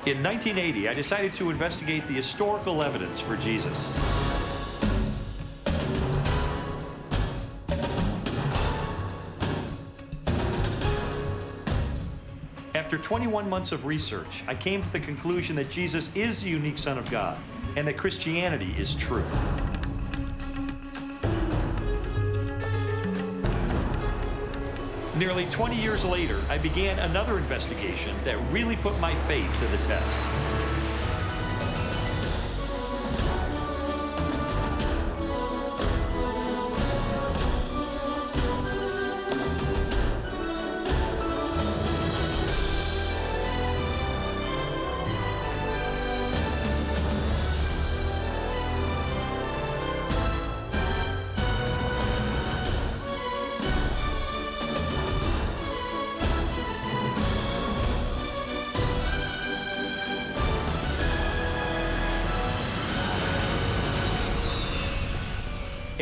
In 1980, I decided to investigate the historical evidence for Jesus. After 21 months of research, I came to the conclusion that Jesus is the unique Son of God and that Christianity is true. Nearly 20 years later, I began another investigation that really put my faith to the test.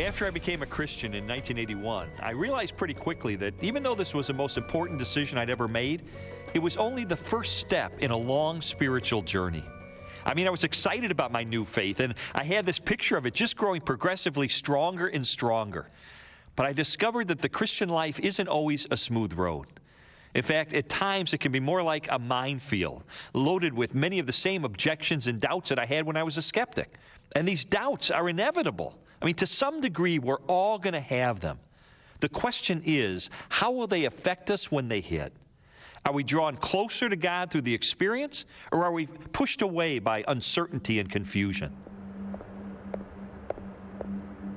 After I became a Christian in 1981, I realized pretty quickly that even though this was the most important decision I'd ever made, it was only the first step in a long spiritual journey. I mean, I was excited about my new faith, and I had this picture of it just growing progressively stronger and stronger. But I discovered that the Christian life isn't always a smooth road. In fact, at times it can be more like a minefield, loaded with many of the same objections and doubts that I had when I was a skeptic. And these doubts are inevitable. I mean, to some degree, we're all going to have them. The question is, how will they affect us when they hit? Are we drawn closer to God through the experience, or are we pushed away by uncertainty and confusion?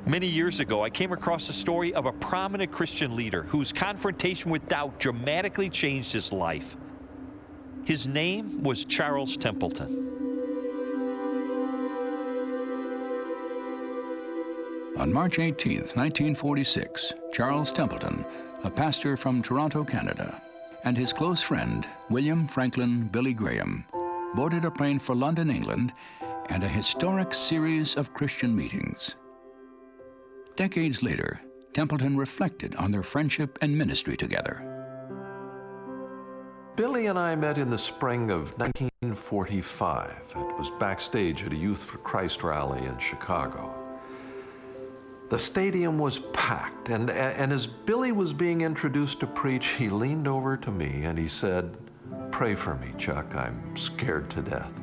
Many years ago, I came across the story of a prominent Christian leader whose confrontation with doubt dramatically changed his life. His name was Charles Templeton. On March 18, 1946, Charles Templeton, a pastor from Toronto, Canada, and his close friend, William Franklin Billy Graham, boarded a plane for London, England, and a historic series of Christian meetings. Decades later, Templeton reflected on their friendship and ministry together. Billy and I met in the spring of 1945. It was backstage at a Youth for Christ rally in Chicago. The stadium was packed, and as Billy was being introduced to preach, he leaned over to me and he said, "Pray for me, Chuck, I'm scared to death."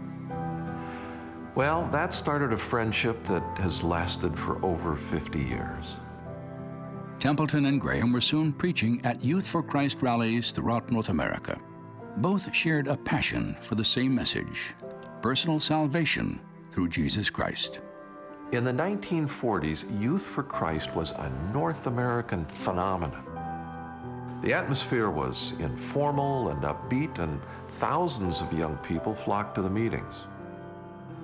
Well, that started a friendship that has lasted for over 50 years. Templeton and Graham were soon preaching at Youth for Christ rallies throughout North America. Both shared a passion for the same message, personal salvation through Jesus Christ. In the 1940s, Youth for Christ was a North American phenomenon. The atmosphere was informal and upbeat, and thousands of young people flocked to the meetings.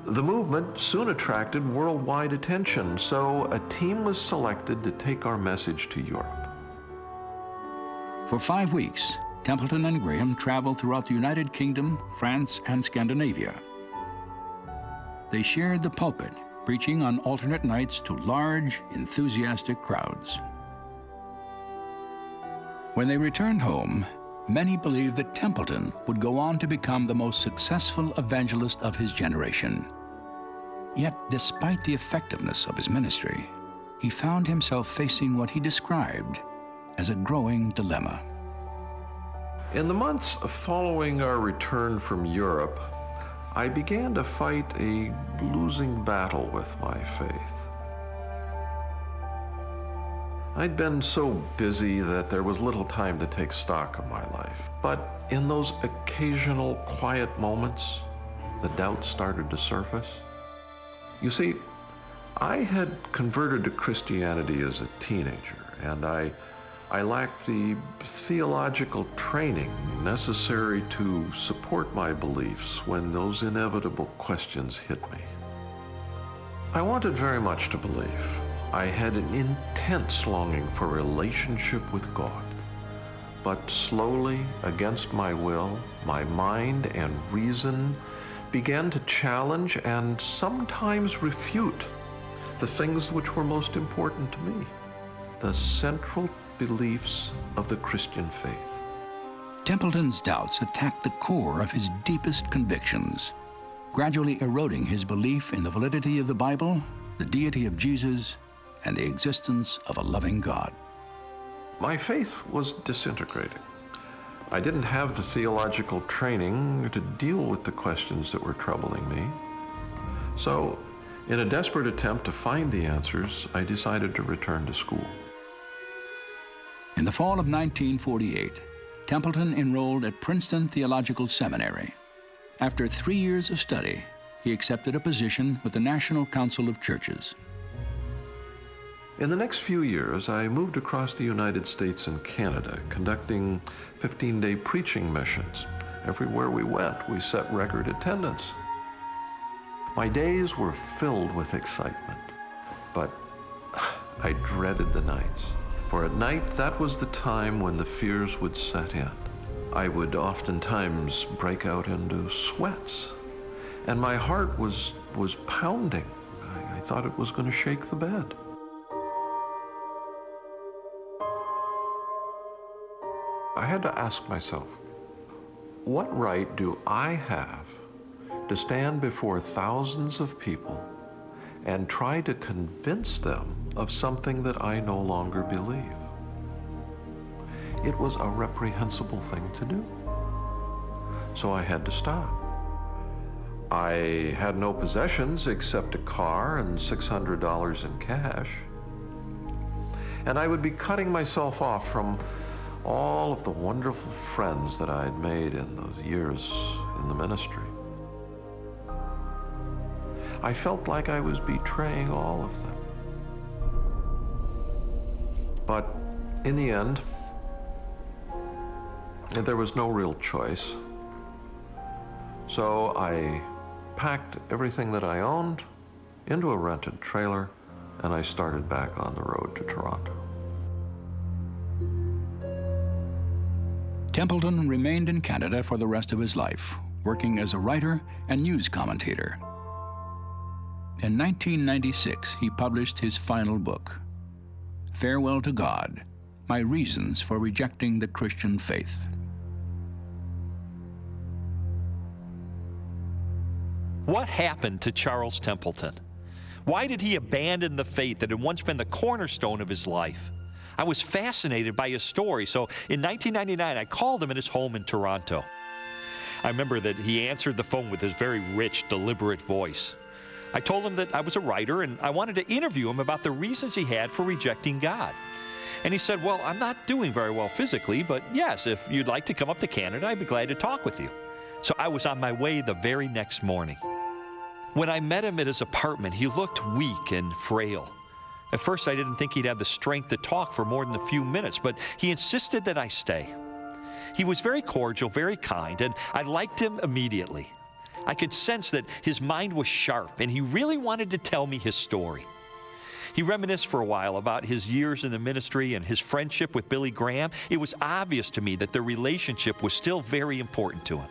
The movement soon attracted worldwide attention, so a team was selected to take our message to Europe. For 5 weeks, Templeton and Graham traveled throughout the United Kingdom, France, and Scandinavia. They shared the pulpit, preaching on alternate nights to large, enthusiastic crowds. When they returned home, many believed that Templeton would go on to become the most successful evangelist of his generation. Yet, despite the effectiveness of his ministry, he found himself facing what he described as a growing dilemma. In the months following our return from Europe, I began to fight a losing battle with my faith. I'd been so busy that there was little time to take stock of my life. But in those occasional quiet moments, the doubts started to surface. You see, I had converted to Christianity as a teenager, and I lacked the theological training necessary to support my beliefs when those inevitable questions hit me. I wanted very much to believe. I had an intense longing for a relationship with God. But slowly, against my will, my mind and reason began to challenge and sometimes refute the things which were most important to me, the central beliefs of the Christian faith. Templeton's doubts attacked the core of his deepest convictions, gradually eroding his belief in the validity of the Bible, the deity of Jesus, and the existence of a loving God. My faith was disintegrating. I didn't have the theological training to deal with the questions that were troubling me. So, in a desperate attempt to find the answers, I decided to return to school. In the fall of 1948, Templeton enrolled at Princeton Theological Seminary. After 3 years of study, he accepted a position with the National Council of Churches. In the next few years, I moved across the United States and Canada, conducting 15-day preaching missions. Everywhere we went, we set record attendance. My days were filled with excitement, but I dreaded the nights. For at night, that was the time when the fears would set in. I would oftentimes break out into sweats, and my heart was pounding. I thought it was going to shake the bed. I had to ask myself, what right do I have to stand before thousands of people and try to convince them of something that I no longer believe? It was a reprehensible thing to do. So I had to stop. I had no possessions except a car and $600 in cash. And I would be cutting myself off from all of the wonderful friends that I had made in those years in the ministry. I felt like I was betraying all of them. But in the end, there was no real choice. So I packed everything that I owned into a rented trailer, and I started back on the road to Toronto. Templeton remained in Canada for the rest of his life, working as a writer and news commentator. In 1996, he published his final book, Farewell to God, My Reasons for Rejecting the Christian Faith. What happened to Charles Templeton? Why did he abandon the faith that had once been the cornerstone of his life? I was fascinated by his story, so in 1999 I called him at his home in Toronto. I remember that he answered the phone with his very rich, deliberate voice. I told him that I was a writer and I wanted to interview him about the reasons he had for rejecting God. And he said, well, I'm not doing very well physically, but yes, if you'd like to come up to Canada, I'd be glad to talk with you. So I was on my way the very next morning. When I met him at his apartment, he looked weak and frail. At first, I didn't think he'd have the strength to talk for more than a few minutes, but he insisted that I stay. He was very cordial, very kind, and I liked him immediately. I could sense that his mind was sharp, and he really wanted to tell me his story. He reminisced for a while about his years in the ministry and his friendship with Billy Graham. It was obvious to me that their relationship was still very important to him.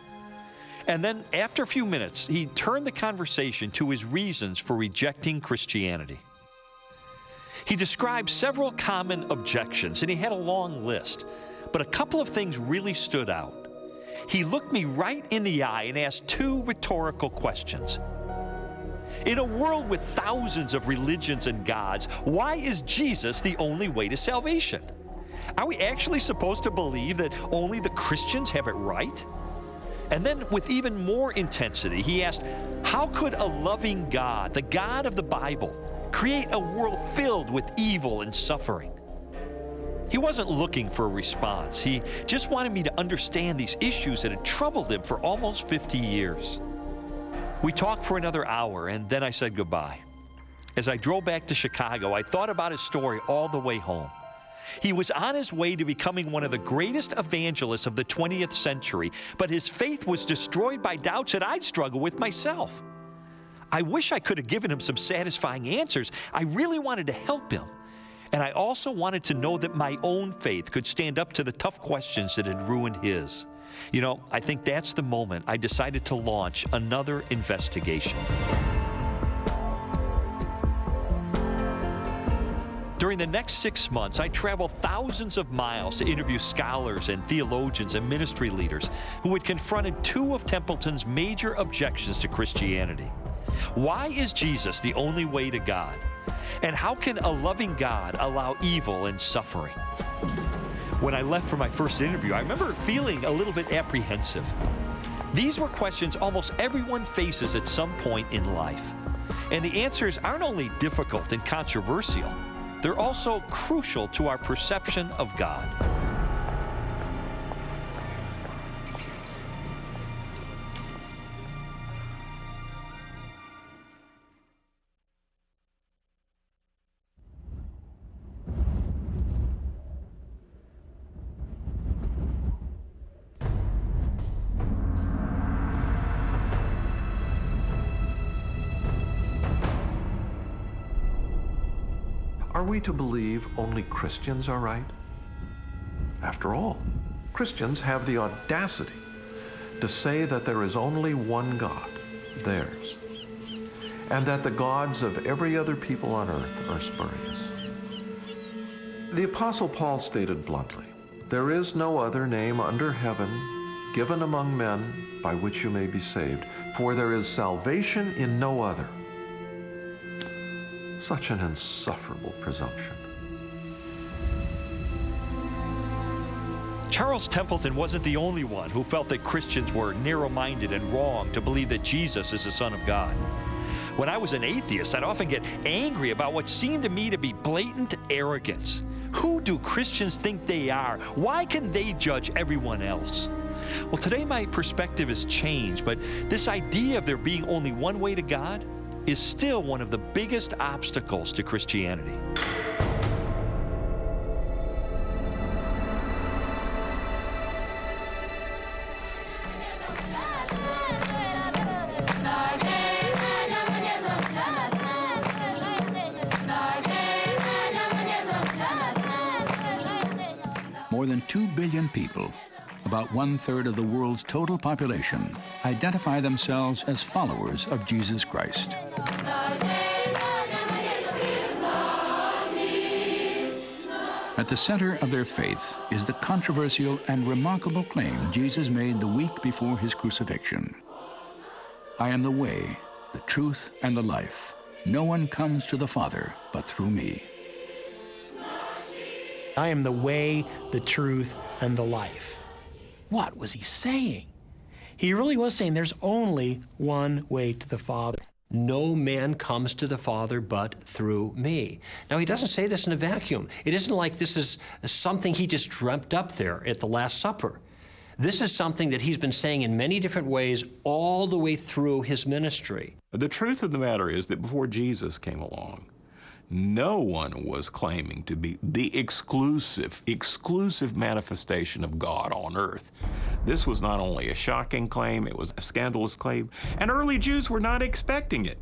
And then, after a few minutes, he turned the conversation to his reasons for rejecting Christianity. He described several common objections, and he had a long list. But a couple of things really stood out. He looked me right in the eye and asked two rhetorical questions. In a world with thousands of religions and gods, why is Jesus the only way to salvation? Are we actually supposed to believe that only the Christians have it right? And then, with even more intensity, he asked, how could a loving God, the God of the Bible, create a world filled with evil and suffering? He wasn't looking for a response. He just wanted me to understand these issues that had troubled him for almost 50 years. We talked for another hour, and then I said goodbye. As I drove back to Chicago, I thought about his story all the way home. He was on his way to becoming one of the greatest evangelists of the 20th century, but his faith was destroyed by doubts that I'd struggle with myself. I wish I could have given him some satisfying answers. I really wanted to help him. And I also wanted to know that my own faith could stand up to the tough questions that had ruined his. You know, I think that's the moment I decided to launch another investigation. During during the next 6 months, I traveled thousands of miles to interview scholars and theologians and ministry leaders who had confronted two of Templeton's major objections to Christianity. Why is Jesus the only way to God? And how can a loving God allow evil and suffering? When I left for my first interview, I remember feeling a little bit apprehensive. These were questions almost everyone faces at some point in life. And the answers aren't only difficult and controversial, they're also crucial to our perception of God. Are we to believe only Christians are right? After all, Christians have the audacity to say that there is only one God, theirs, and that the gods of every other people on earth are spurious. The Apostle Paul stated bluntly, "There is no other name under heaven given among men by which you may be saved, for there is salvation in no other." Such an insufferable presumption. Charles Templeton wasn't the only one who felt that Christians were narrow-minded and wrong to believe that Jesus is the Son of God. When I was an atheist, I'd often get angry about what seemed to me to be blatant arrogance. Who do Christians think they are? Why can they judge everyone else? Well, today my perspective has changed, but this idea of there being only one way to God is still one of the biggest obstacles to Christianity. More than 2 billion people, about 1/3 of the world's total population, identify themselves as followers of Jesus Christ. At the center of their faith is the controversial and remarkable claim Jesus made the week before his crucifixion. "I am the way, the truth, and the life. No one comes to the Father but through me." I am the way, the truth, and the life. What was he saying? He really was saying there's only one way to the Father. No man comes to the Father but through me. Now, he doesn't say this in a vacuum. It isn't like this is something he just dreamt up there at the Last Supper. This is something that he's been saying in many different ways all the way through his ministry. The truth of the matter is that before Jesus came along, no one was claiming to be the exclusive manifestation of God on earth. This was not only a shocking claim, it was a scandalous claim, and early Jews were not expecting it.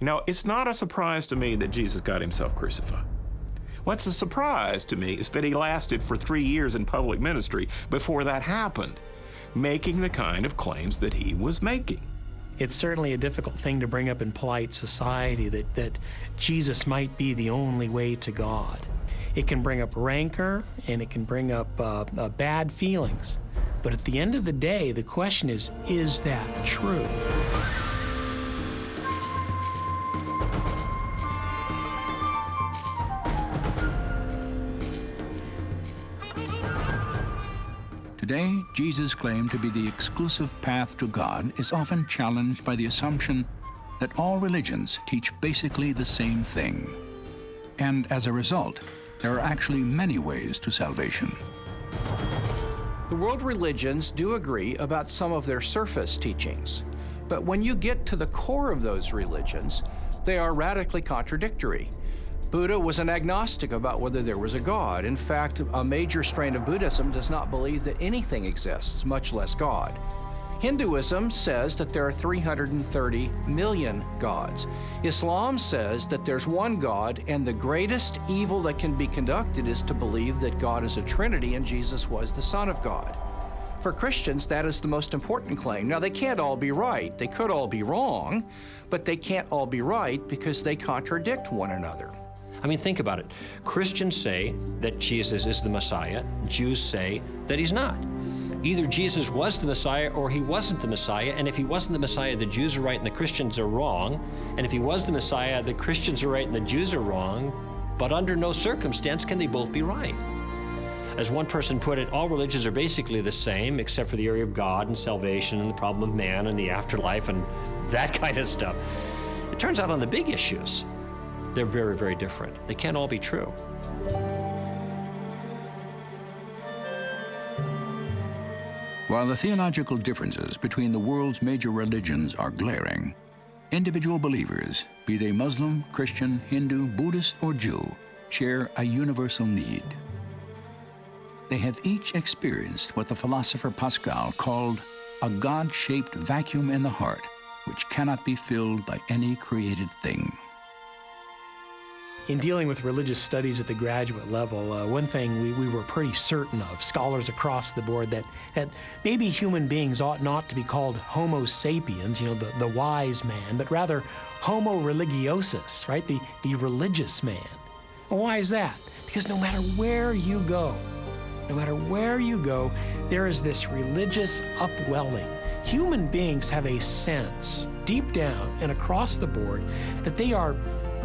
You know, it's not a surprise to me that Jesus got himself crucified. What's a surprise to me is that he lasted for 3 years in public ministry before that happened, making the kind of claims that he was making. It's certainly a difficult thing to bring up in polite society that Jesus might be the only way to God. It can bring up rancor and it can bring up bad feelings. But at the end of the day, the question is that true? Today, Jesus' claim to be the exclusive path to God is often challenged by the assumption that all religions teach basically the same thing. And as a result, there are actually many ways to salvation. The world religions do agree about some of their surface teachings, but when you get to the core of those religions, they are radically contradictory. Buddha was an agnostic about whether there was a God. In fact, a major strain of Buddhism does not believe that anything exists, much less God. Hinduism says that there are 330 million gods. Islam says that there's one God, and the greatest evil that can be conducted is to believe that God is a Trinity and Jesus was the Son of God. For Christians, that is the most important claim. Now, they can't all be right. They could all be wrong, but they can't all be right because they contradict one another. I mean, think about it. Christians say that Jesus is the Messiah. Jews say that he's not. Either Jesus was the Messiah or he wasn't the Messiah, and if he wasn't the Messiah, the Jews are right and the Christians are wrong. And if he was the Messiah, the Christians are right and the Jews are wrong. But under no circumstance can they both be right. As one person put it, all religions are basically the same, except for the area of God and salvation and the problem of man and the afterlife and that kind of stuff. It turns out on the big issues, they're very, very different. They can't all be true. While the theological differences between the world's major religions are glaring, individual believers, be they Muslim, Christian, Hindu, Buddhist, or Jew, share a universal need. They have each experienced what the philosopher Pascal called a God-shaped vacuum in the heart, which cannot be filled by any created thing. In dealing with religious studies at the graduate level, one thing we were pretty certain of, scholars across the board, that maybe human beings ought not to be called Homo sapiens, the wise man, but rather Homo religiosus, right, the religious man. Well, why is that? Because no matter where you go, there is this religious upwelling. Human beings have a sense, deep down and across the board, that they are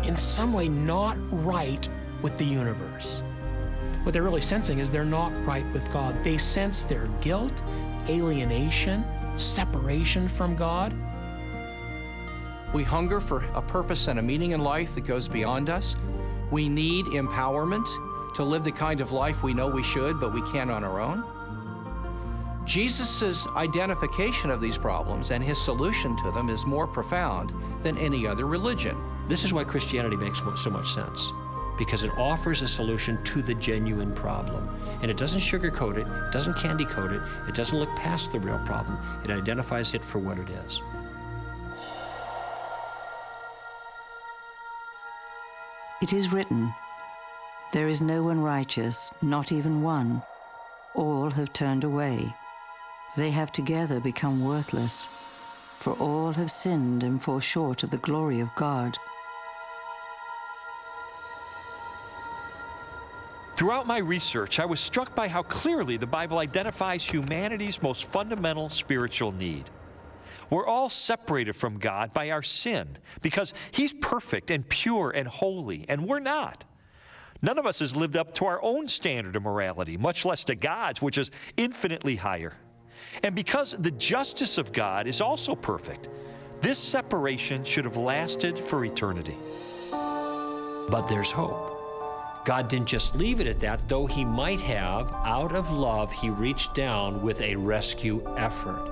in some way not right with the universe. What they're really sensing is they're not right with God. They sense their guilt, alienation, separation from God. We hunger for a purpose and a meaning in life that goes beyond us. We need empowerment to live the kind of life we know we should, but we can't on our own. Jesus' identification of these problems and his solution to them is more profound than any other religion. This is why Christianity makes so much sense, because it offers a solution to the genuine problem. And it doesn't sugarcoat it, it doesn't candy coat it, it doesn't look past the real problem. It identifies it for what it is. It is written, "There is no one righteous, not even one. All have turned away. They have together become worthless. For all have sinned and fall short of the glory of God." Throughout my research, I was struck by how clearly the Bible identifies humanity's most fundamental spiritual need. We're all separated from God by our sin because He's perfect and pure and holy, and we're not. None of us has lived up to our own standard of morality, much less to God's, which is infinitely higher. And because the justice of God is also perfect, this separation should have lasted for eternity. But there's hope. God didn't just leave it at that, though He might have. Out of love, He reached down with a rescue effort.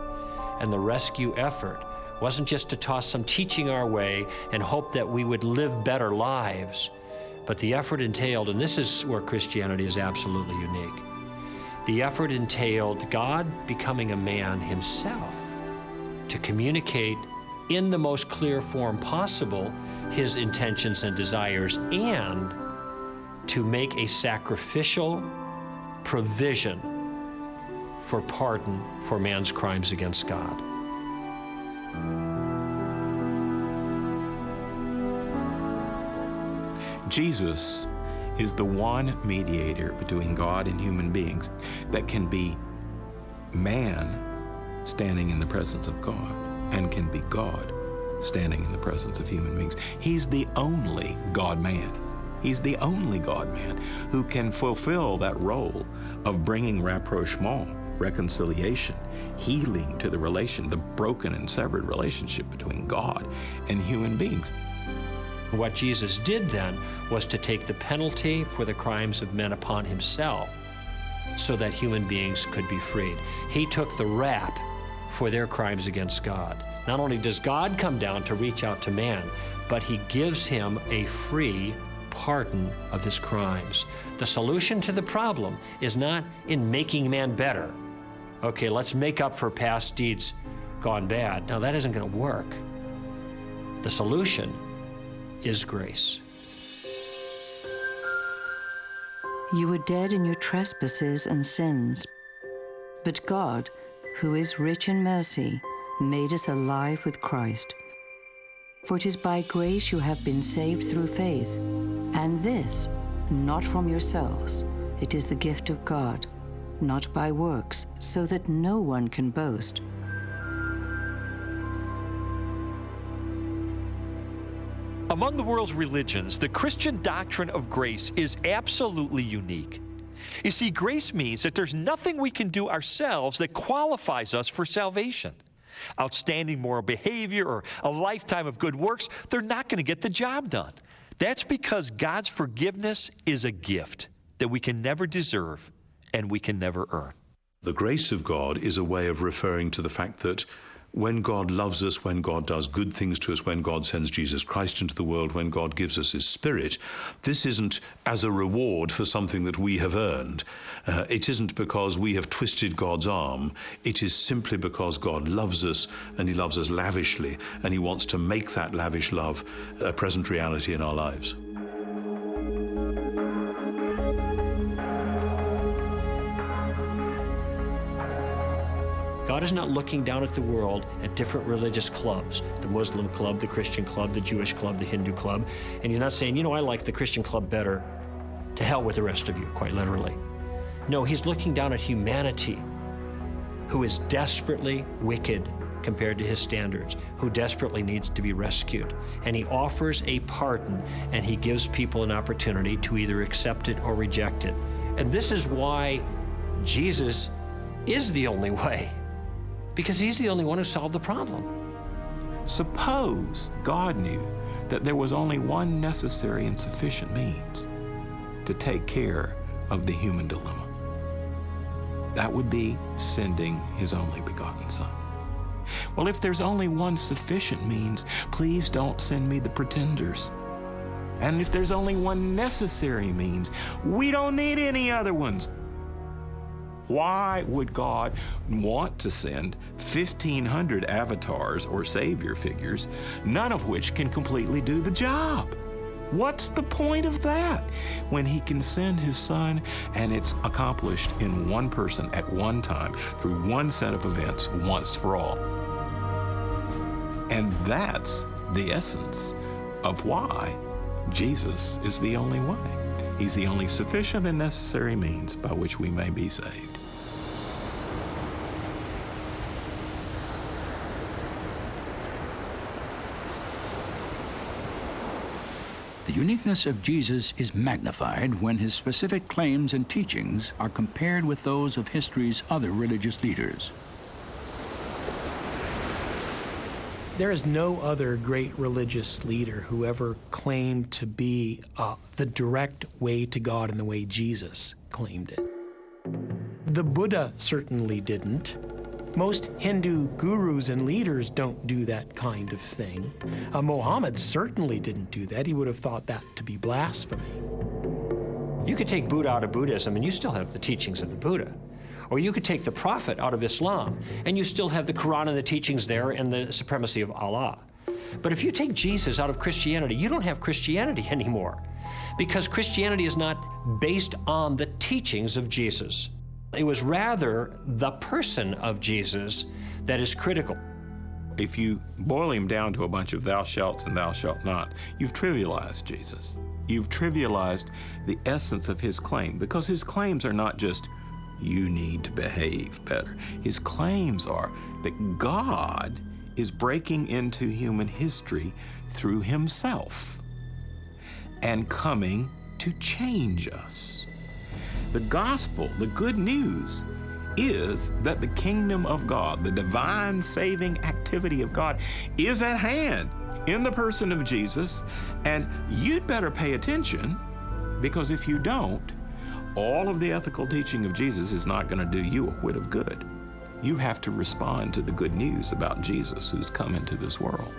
And the rescue effort wasn't just to toss some teaching our way and hope that we would live better lives, but the effort entailed, and this is where Christianity is absolutely unique, the effort entailed God becoming a man Himself to communicate in the most clear form possible His intentions and desires, and to make a sacrificial provision for pardon for man's crimes against God. Jesus is the one mediator between God and human beings that can be man standing in the presence of God and can be God standing in the presence of human beings. He's the only God-man. He's the only God-man who can fulfill that role of bringing rapprochement, reconciliation, healing to the broken and severed relationship between God and human beings. What Jesus did then was to take the penalty for the crimes of men upon Himself so that human beings could be freed. He took the rap for their crimes against God. Not only does God come down to reach out to man, but He gives him a free pardon of his crimes. The solution to the problem is not in making man better. Okay, let's make up for past deeds gone bad. Now, that isn't going to work. The solution is grace. You were dead in your trespasses and sins, but God, who is rich in mercy, made us alive with Christ. For it is by grace you have been saved through faith, And this, not from yourselves, it is the gift of God, not by works, so that no one can boast. Among the world's religions, the Christian doctrine of grace is absolutely unique. You see, grace means that there's nothing we can do ourselves that qualifies us for salvation. Outstanding moral behavior or a lifetime of good works, they're not going to get the job done. That's because God's forgiveness is a gift that we can never deserve and we can never earn. The grace of God is a way of referring to the fact that when God loves us, when God does good things to us, when God sends Jesus Christ into the world, when God gives us His Spirit, this isn't as a reward for something that we have earned. It isn't because we have twisted God's arm. It is simply because God loves us, and He loves us lavishly, and He wants to make that lavish love a present reality in our lives. God is not looking down at the world at different religious clubs, the Muslim club, the Christian club, the Jewish club, the Hindu club, and He's not saying, you know, I like the Christian club better. To hell with the rest of you, quite literally. No, He's looking down at humanity, who is desperately wicked compared to His standards, who desperately needs to be rescued. And He offers a pardon, and He gives people an opportunity to either accept it or reject it. And this is why Jesus is the only way. Because He's the only one who solved the problem. Suppose God knew that there was only one necessary and sufficient means to take care of the human dilemma. That would be sending His only begotten Son. Well, if there's only one sufficient means, please don't send me the pretenders. And if there's only one necessary means, we don't need any other ones. Why would God want to send 1,500 avatars or savior figures, none of which can completely do the job? What's the point of that when He can send His Son and it's accomplished in one person at one time through one set of events once for all? And that's the essence of why Jesus is the only way. He's the only sufficient and necessary means by which we may be saved. The uniqueness of Jesus is magnified when His specific claims and teachings are compared with those of history's other religious leaders. There is no other great religious leader who ever claimed to be the direct way to God in the way Jesus claimed it. The Buddha certainly didn't. Most Hindu gurus and leaders don't do that kind of thing. Muhammad certainly didn't do that. He would have thought that to be blasphemy. You could take Buddha out of Buddhism and you still have the teachings of the Buddha. Or you could take the Prophet out of Islam and you still have the Quran and the teachings there and the supremacy of Allah. But if you take Jesus out of Christianity, you don't have Christianity anymore, because Christianity is not based on the teachings of Jesus. It was rather the person of Jesus that is critical. If you boil Him down to a bunch of thou shalt and thou shalt not, you've trivialized Jesus. You've trivialized the essence of His claim, because His claims are not just, you need to behave better. His claims are that God is breaking into human history through Himself and coming to change us. The gospel, the good news, is that the kingdom of God, the divine saving activity of God, is at hand in the person of Jesus, and you'd better pay attention, because if you don't, all of the ethical teaching of Jesus is not going to do you a whit of good. You have to respond to the good news about Jesus who's come into this world.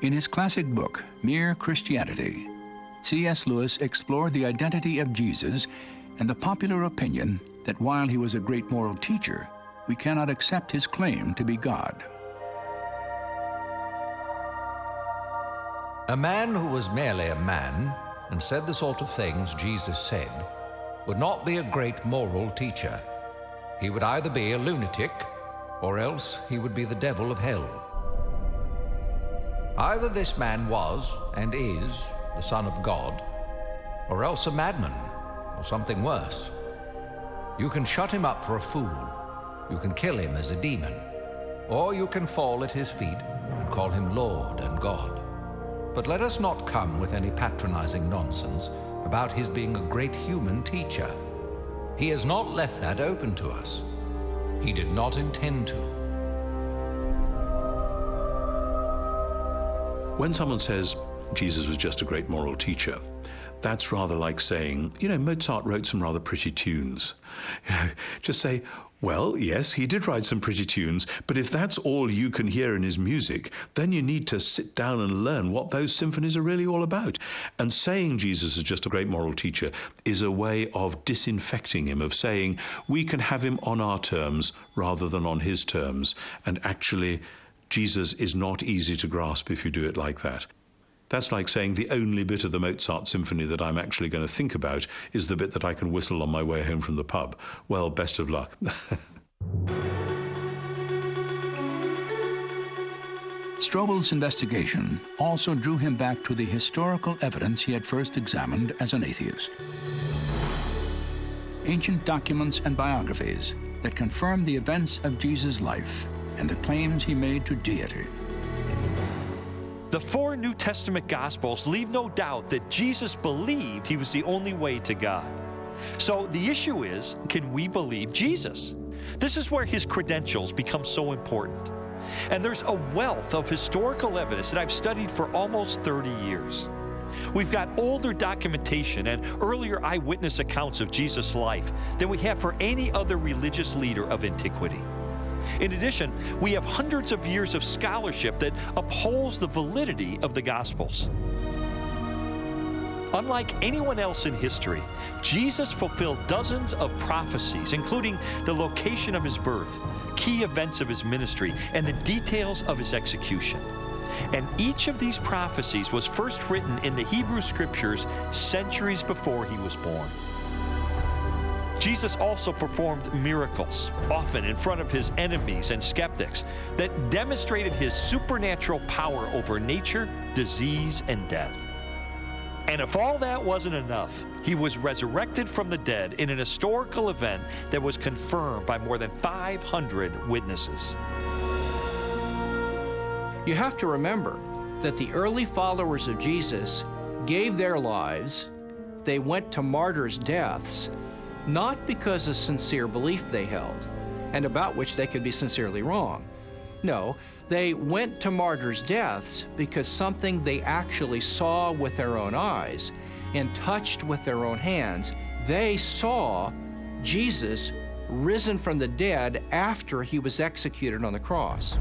In his classic book, Mere Christianity, C.S. Lewis explored the identity of Jesus and the popular opinion that while He was a great moral teacher, we cannot accept His claim to be God. A man who was merely a man and said the sort of things Jesus said would not be a great moral teacher. He would either be a lunatic or else he would be the devil of hell. Either this man was and is the Son of God, or else a madman, or something worse. You can shut him up for a fool, you can kill him as a demon, or you can fall at his feet and call him Lord and God. But let us not come with any patronizing nonsense about his being a great human teacher. He has not left that open to us. He did not intend to. When someone says Jesus was just a great moral teacher, that's rather like saying, Mozart wrote some rather pretty tunes. Just say, well, yes, he did write some pretty tunes, but if that's all you can hear in his music, then you need to sit down and learn what those symphonies are really all about. And saying Jesus is just a great moral teacher is a way of disinfecting him, of saying we can have him on our terms rather than on his terms. And actually, Jesus is not easy to grasp if you do it like that. That's like saying the only bit of the Mozart symphony that I'm actually going to think about is the bit that I can whistle on my way home from the pub. Well, best of luck. Strobel's investigation also drew him back to the historical evidence he had first examined as an atheist. Ancient documents and biographies that confirm the events of Jesus' life and the claims he made to deity. The 4 New Testament Gospels leave no doubt that Jesus believed he was the only way to God. So the issue is, can we believe Jesus? This is where his credentials become so important. And there's a wealth of historical evidence that I've studied for almost 30 years. We've got older documentation and earlier eyewitness accounts of Jesus' life than we have for any other religious leader of antiquity. In addition, we have hundreds of years of scholarship that upholds the validity of the Gospels. Unlike anyone else in history, Jesus fulfilled dozens of prophecies, including the location of his birth, key events of his ministry, and the details of his execution. And each of these prophecies was first written in the Hebrew Scriptures centuries before he was born. Jesus also performed miracles, often in front of his enemies and skeptics, that demonstrated his supernatural power over nature, disease, and death. And if all that wasn't enough, he was resurrected from the dead in an historical event that was confirmed by more than 500 witnesses. You have to remember that the early followers of Jesus gave their lives, they went to martyrs' deaths, not because of sincere belief they held, and about which they could be sincerely wrong. No, they went to martyrs' deaths because something they actually saw with their own eyes and touched with their own hands. They saw Jesus risen from the dead after he was executed on the cross.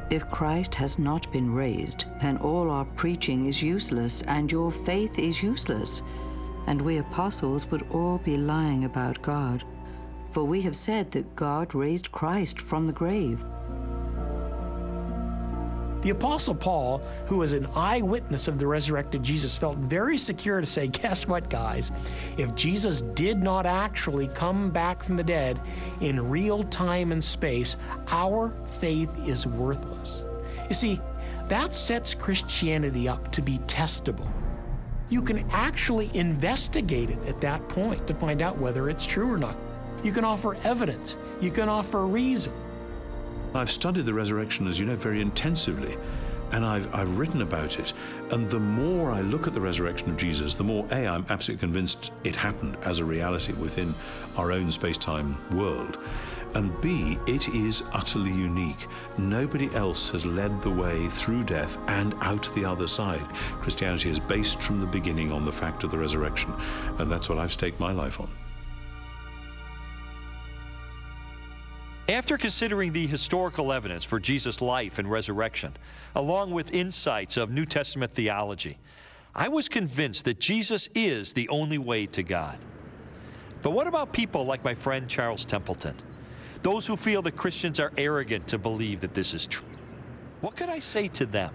If Christ has not been raised, then all our preaching is useless, and your faith is useless. And we apostles would all be lying about God. For we have said that God raised Christ from the grave. The Apostle Paul, who was an eyewitness of the resurrected Jesus, felt very secure to say, guess what, guys? If Jesus did not actually come back from the dead in real time and space, our faith is worthless. You see, that sets Christianity up to be testable. You can actually investigate it at that point to find out whether it's true or not. You can offer evidence. You can offer reason. I've studied the resurrection, as you know, very intensively, and I've written about it. And the more I look at the resurrection of Jesus, the more, A, I'm absolutely convinced it happened as a reality within our own space-time world, and B, it is utterly unique. Nobody else has led the way through death and out the other side. Christianity is based from the beginning on the fact of the resurrection, and that's what I've staked my life on. After considering the historical evidence for Jesus' life and resurrection, along with insights of New Testament theology, I was convinced that Jesus is the only way to God. But what about people like my friend Charles Templeton? Those who feel that Christians are arrogant to believe that this is true. What could I say to them?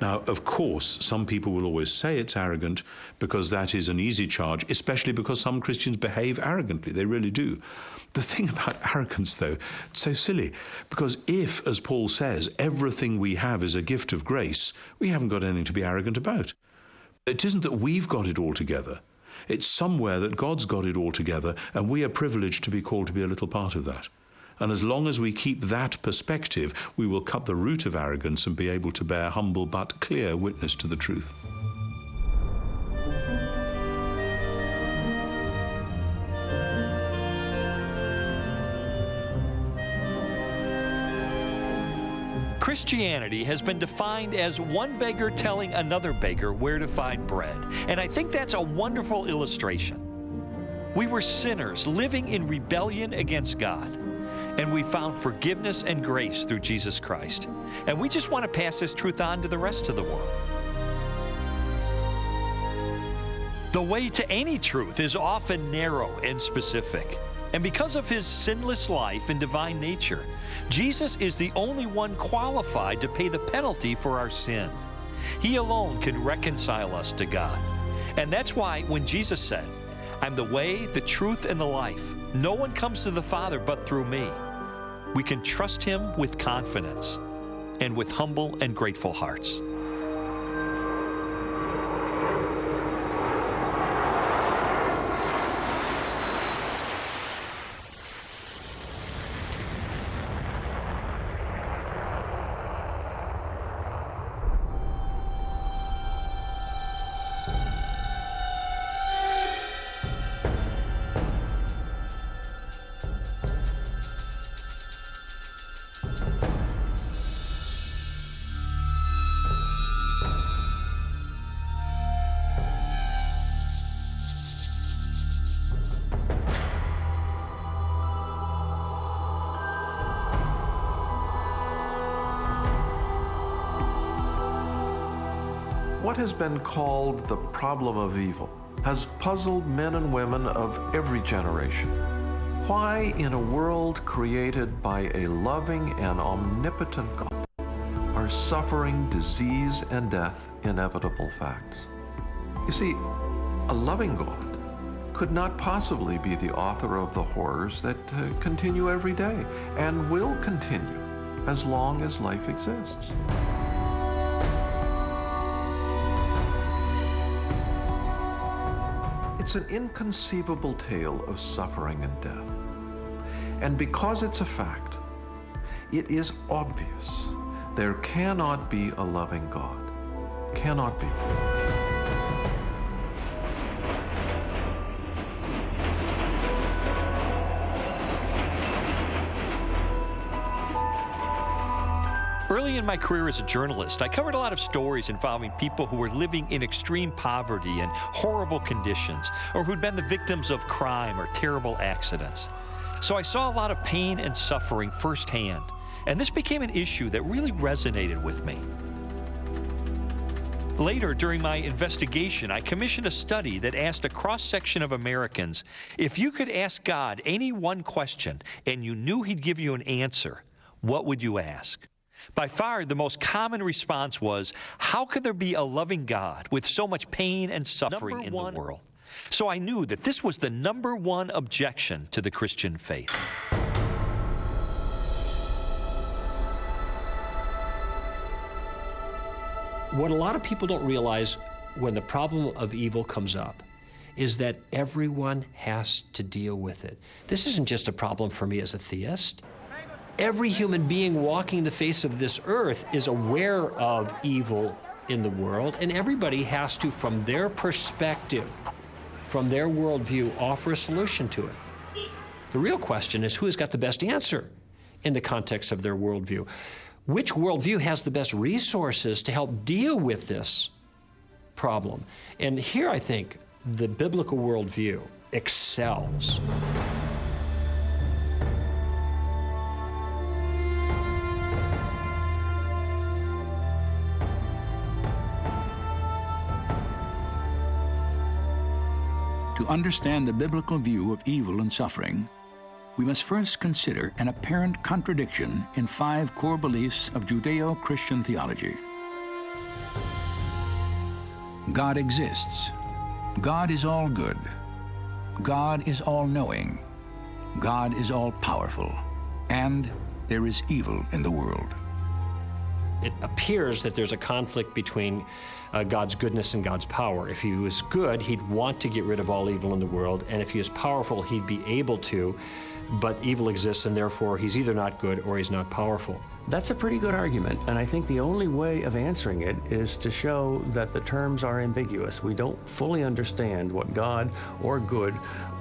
Now, of course, some people will always say it's arrogant because that is an easy charge, especially because some Christians behave arrogantly. They really do. The thing about arrogance, though, it's so silly, because if, as Paul says, everything we have is a gift of grace, we haven't got anything to be arrogant about. It isn't that we've got it all together. It's somewhere that God's got it all together, and we are privileged to be called to be a little part of that. And as long as we keep that perspective, we will cut the root of arrogance and be able to bear humble but clear witness to the truth. Christianity has been defined as one beggar telling another beggar where to find bread. And I think that's a wonderful illustration. We were sinners living in rebellion against God, and we found forgiveness and grace through Jesus Christ. And we just want to pass this truth on to the rest of the world. The way to any truth is often narrow and specific. And because of his sinless life and divine nature, Jesus is the only one qualified to pay the penalty for our sin. He alone can reconcile us to God. And that's why when Jesus said, "I'm the way, the truth, and the life. No one comes to the Father but through me," we can trust him with confidence and with humble and grateful hearts. What has been called the problem of evil has puzzled men and women of every generation. Why, in a world created by a loving and omnipotent God, are suffering, disease, and death inevitable facts? You see, a loving God could not possibly be the author of the horrors that continue every day and will continue as long as life exists. It's an inconceivable tale of suffering and death. And because it's a fact, it is obvious there cannot be a loving God. Cannot be. Early in my career as a journalist, I covered a lot of stories involving people who were living in extreme poverty and horrible conditions, or who'd been the victims of crime or terrible accidents. So I saw a lot of pain and suffering firsthand, and this became an issue that really resonated with me. Later, during my investigation, I commissioned a study that asked a cross-section of Americans, if you could ask God any one question and you knew he'd give you an answer, what would you ask? By far, the most common response was, how could there be a loving God with so much pain and suffering in the world? So I knew that this was the number one objection to the Christian faith. What a lot of people don't realize when the problem of evil comes up is that everyone has to deal with it. This isn't just a problem for me as a theist. Every human being walking the face of this earth is aware of evil in the world, and everybody has to, from their perspective, from their worldview, offer a solution to it. The real question is who has got the best answer in the context of their worldview. Which worldview has the best resources to help deal with this problem? And here I think the biblical worldview excels. To understand the biblical view of evil and suffering, we must first consider an apparent contradiction in 5 core beliefs of Judeo-Christian theology. God exists. God is all good. God is all-knowing. God is all-powerful. And there is evil in the world. It appears that there's a conflict between God's goodness and God's power. If he was good, he'd want to get rid of all evil in the world, and if he is powerful, he'd be able to, but evil exists, and therefore he's either not good or he's not powerful. That's a pretty good argument, and I think the only way of answering it is to show that the terms are ambiguous. We don't fully understand what God or good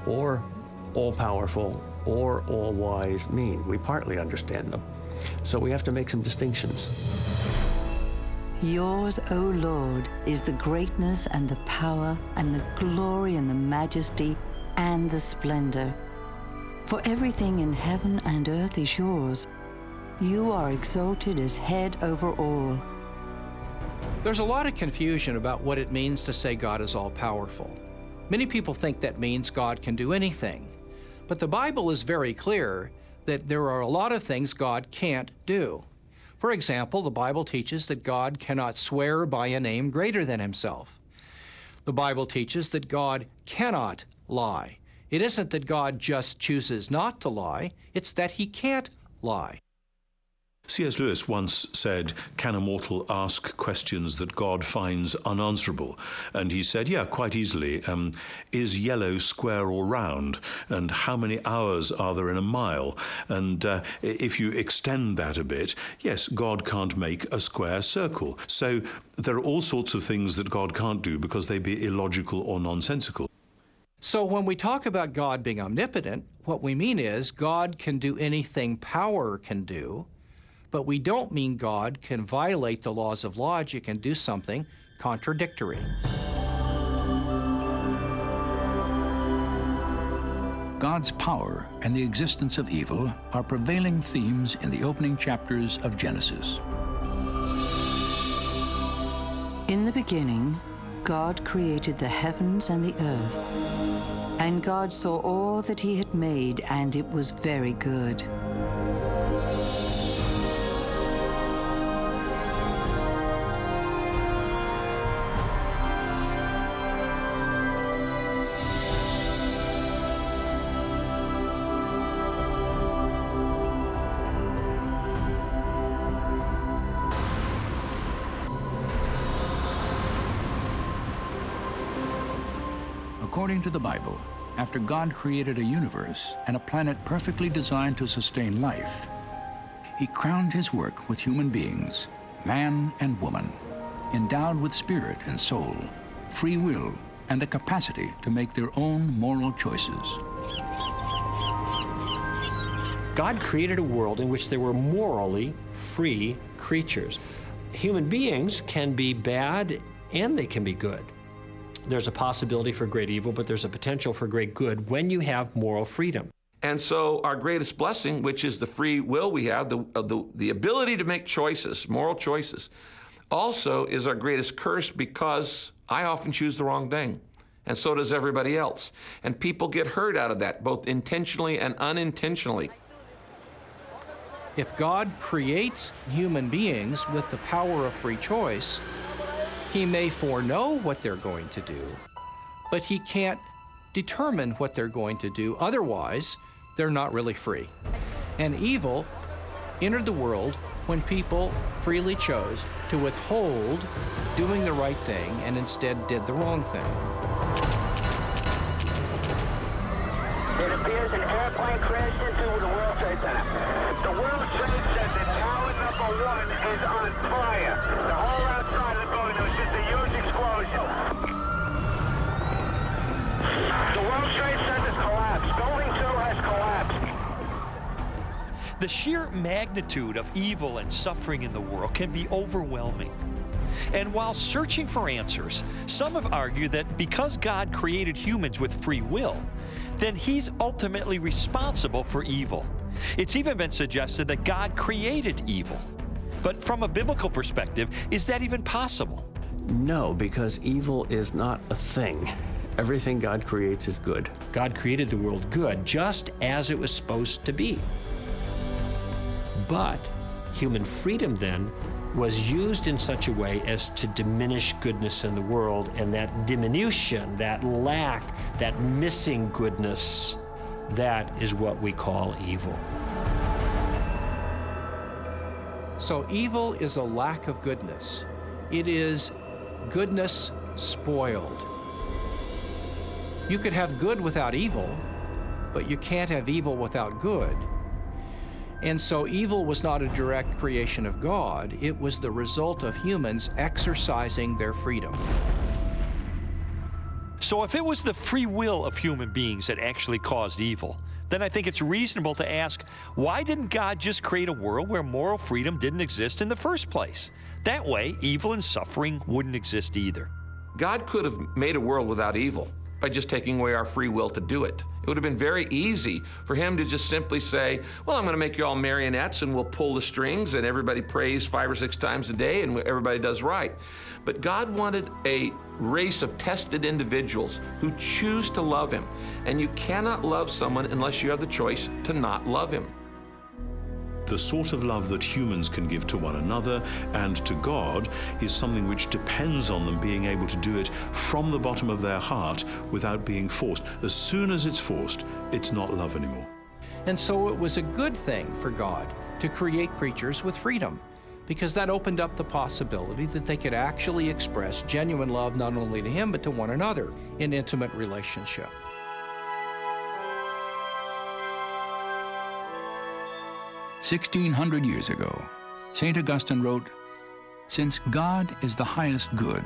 or all-powerful or all-wise mean. We partly understand them. So we have to make some distinctions. Yours, O Lord, is the greatness and the power and the glory and the majesty and the splendor. For everything in heaven and earth is yours. You are exalted as head over all. There's a lot of confusion about what it means to say God is all-powerful. Many people think that means God can do anything. But the Bible is very clear that there are a lot of things God can't do. For example, the Bible teaches that God cannot swear by a name greater than himself. The Bible teaches that God cannot lie. It isn't that God just chooses not to lie, it's that he can't lie. C.S. Lewis once said, "Can a mortal ask questions that God finds unanswerable?" And he said, yeah, quite easily. Is yellow square or round? And how many hours are there in a mile? And if you extend that a bit, yes, God can't make a square circle. So there are all sorts of things that God can't do because they'd be illogical or nonsensical. So when we talk about God being omnipotent, what we mean is God can do anything power can do, but we don't mean God can violate the laws of logic and do something contradictory. God's power and the existence of evil are prevailing themes in the opening chapters of Genesis. In the beginning, God created the heavens and the earth. And God saw all that he had made, and it was very good. According to the Bible, after God created a universe and a planet perfectly designed to sustain life, he crowned his work with human beings, man and woman, endowed with spirit and soul, free will, and a capacity to make their own moral choices. God created a world in which there were morally free creatures. Human beings can be bad and they can be good. There's a possibility for great evil, but there's a potential for great good when you have moral freedom. And so our greatest blessing, which is the free will we have, the ability to make choices, moral choices, also is our greatest curse, because I often choose the wrong thing, and so does everybody else. And people get hurt out of that, both intentionally and unintentionally. If God creates human beings with the power of free choice, he may foreknow what they're going to do, but he can't determine what they're going to do. Otherwise, they're not really free. And evil entered the world when people freely chose to withhold doing the right thing and instead did the wrong thing. It appears an airplane crashed into the World Trade Center. The World Trade Center, tower number 1, is on fire. The whole outside of the building, there was just a huge explosion. The World Trade Center's collapsed. Building 2 has collapsed. The sheer magnitude of evil and suffering in the world can be overwhelming. And while searching for answers, some have argued that because God created humans with free will, then he's ultimately responsible for evil. It's even been suggested that God created evil. But from a biblical perspective, is that even possible? No, because evil is not a thing. Everything God creates is good. God created the world good, just as it was supposed to be. But human freedom then was used in such a way as to diminish goodness in the world, and that diminution, that lack, that missing goodness, that is what we call evil. So evil is a lack of goodness. It is goodness spoiled. You could have good without evil, but you can't have evil without good. And so evil was not a direct creation of God. It was the result of humans exercising their freedom. So if it was the free will of human beings that actually caused evil, then I think it's reasonable to ask, why didn't God just create a world where moral freedom didn't exist in the first place? That way, evil and suffering wouldn't exist either. God could have made a world without evil by just taking away our free will to do it. It would have been very easy for him to just simply say, well, I'm going to make you all marionettes and we'll pull the strings and everybody prays 5 or 6 times a day and everybody does right. But God wanted a race of tested individuals who choose to love him. And you cannot love someone unless you have the choice to not love him. The sort of love that humans can give to one another and to God is something which depends on them being able to do it from the bottom of their heart without being forced. As soon as it's forced, it's not love anymore. And so it was a good thing for God to create creatures with freedom, because that opened up the possibility that they could actually express genuine love not only to him but to one another in intimate relationship. "1,600 years ago, St. Augustine wrote, "Since God is the highest good,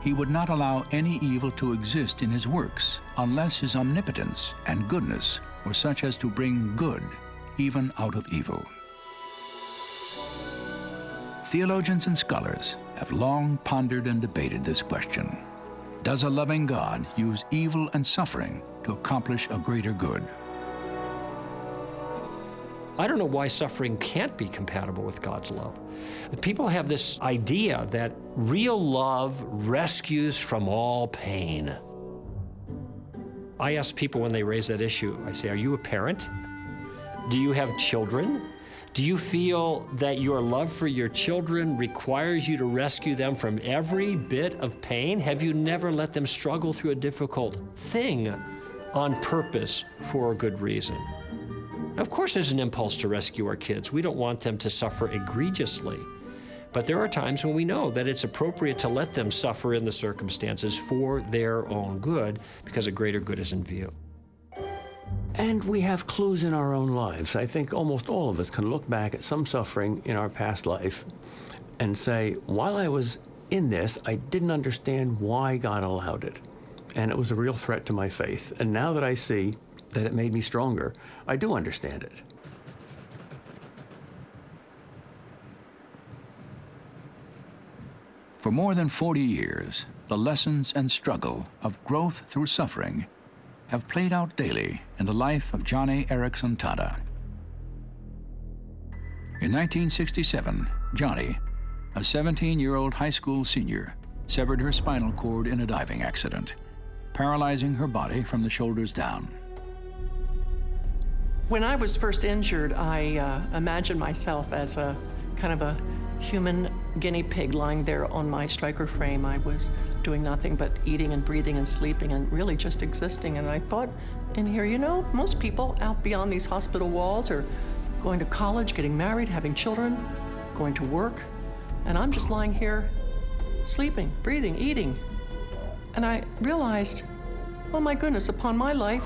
he would not allow any evil to exist in his works unless his omnipotence and goodness were such as to bring good even out of evil." Theologians and scholars have long pondered and debated this question. Does a loving God use evil and suffering to accomplish a greater good? I don't know why suffering can't be compatible with God's love. People have this idea that real love rescues from all pain. I ask people when they raise that issue, I say, are you a parent? Do you have children? Do you feel that your love for your children requires you to rescue them from every bit of pain? Have you never let them struggle through a difficult thing on purpose for a good reason? Of course there's an impulse to rescue our kids. We don't want them to suffer egregiously. But there are times when we know that it's appropriate to let them suffer in the circumstances for their own good, because a greater good is in view. And we have clues in our own lives. I think almost all of us can look back at some suffering in our past life and say, while I was in this, I didn't understand why God allowed it. And it was a real threat to my faith. And now that I see that it made me stronger, I do understand it. For more than 40 years, the lessons and struggle of growth through suffering have played out daily in the life of Johnny Erickson Tada. In 1967, Johnny, a 17-year-old high school senior, severed her spinal cord in a diving accident, paralyzing her body from the shoulders down. When I was first injured, I imagined myself as a kind of a human guinea pig lying there on my striker frame. I was doing nothing but eating and breathing and sleeping and really just existing. And I thought in here, you know, most people out beyond these hospital walls are going to college, getting married, having children, going to work. And I'm just lying here sleeping, breathing, eating. And I realized, oh my goodness, upon my life,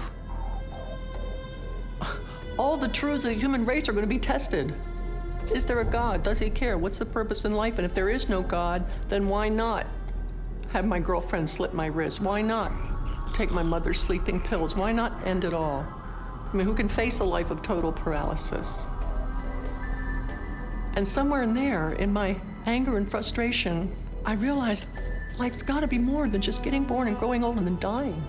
all the truths of the human race are going to be tested. Is there a God? Does he care? What's the purpose in life? And if there is no God, then why not have my girlfriend slit my wrist? Why not take my mother's sleeping pills? Why not end it all? I mean, who can face a life of total paralysis? And somewhere in there, in my anger and frustration, I realized life's got to be more than just getting born and growing old and then dying.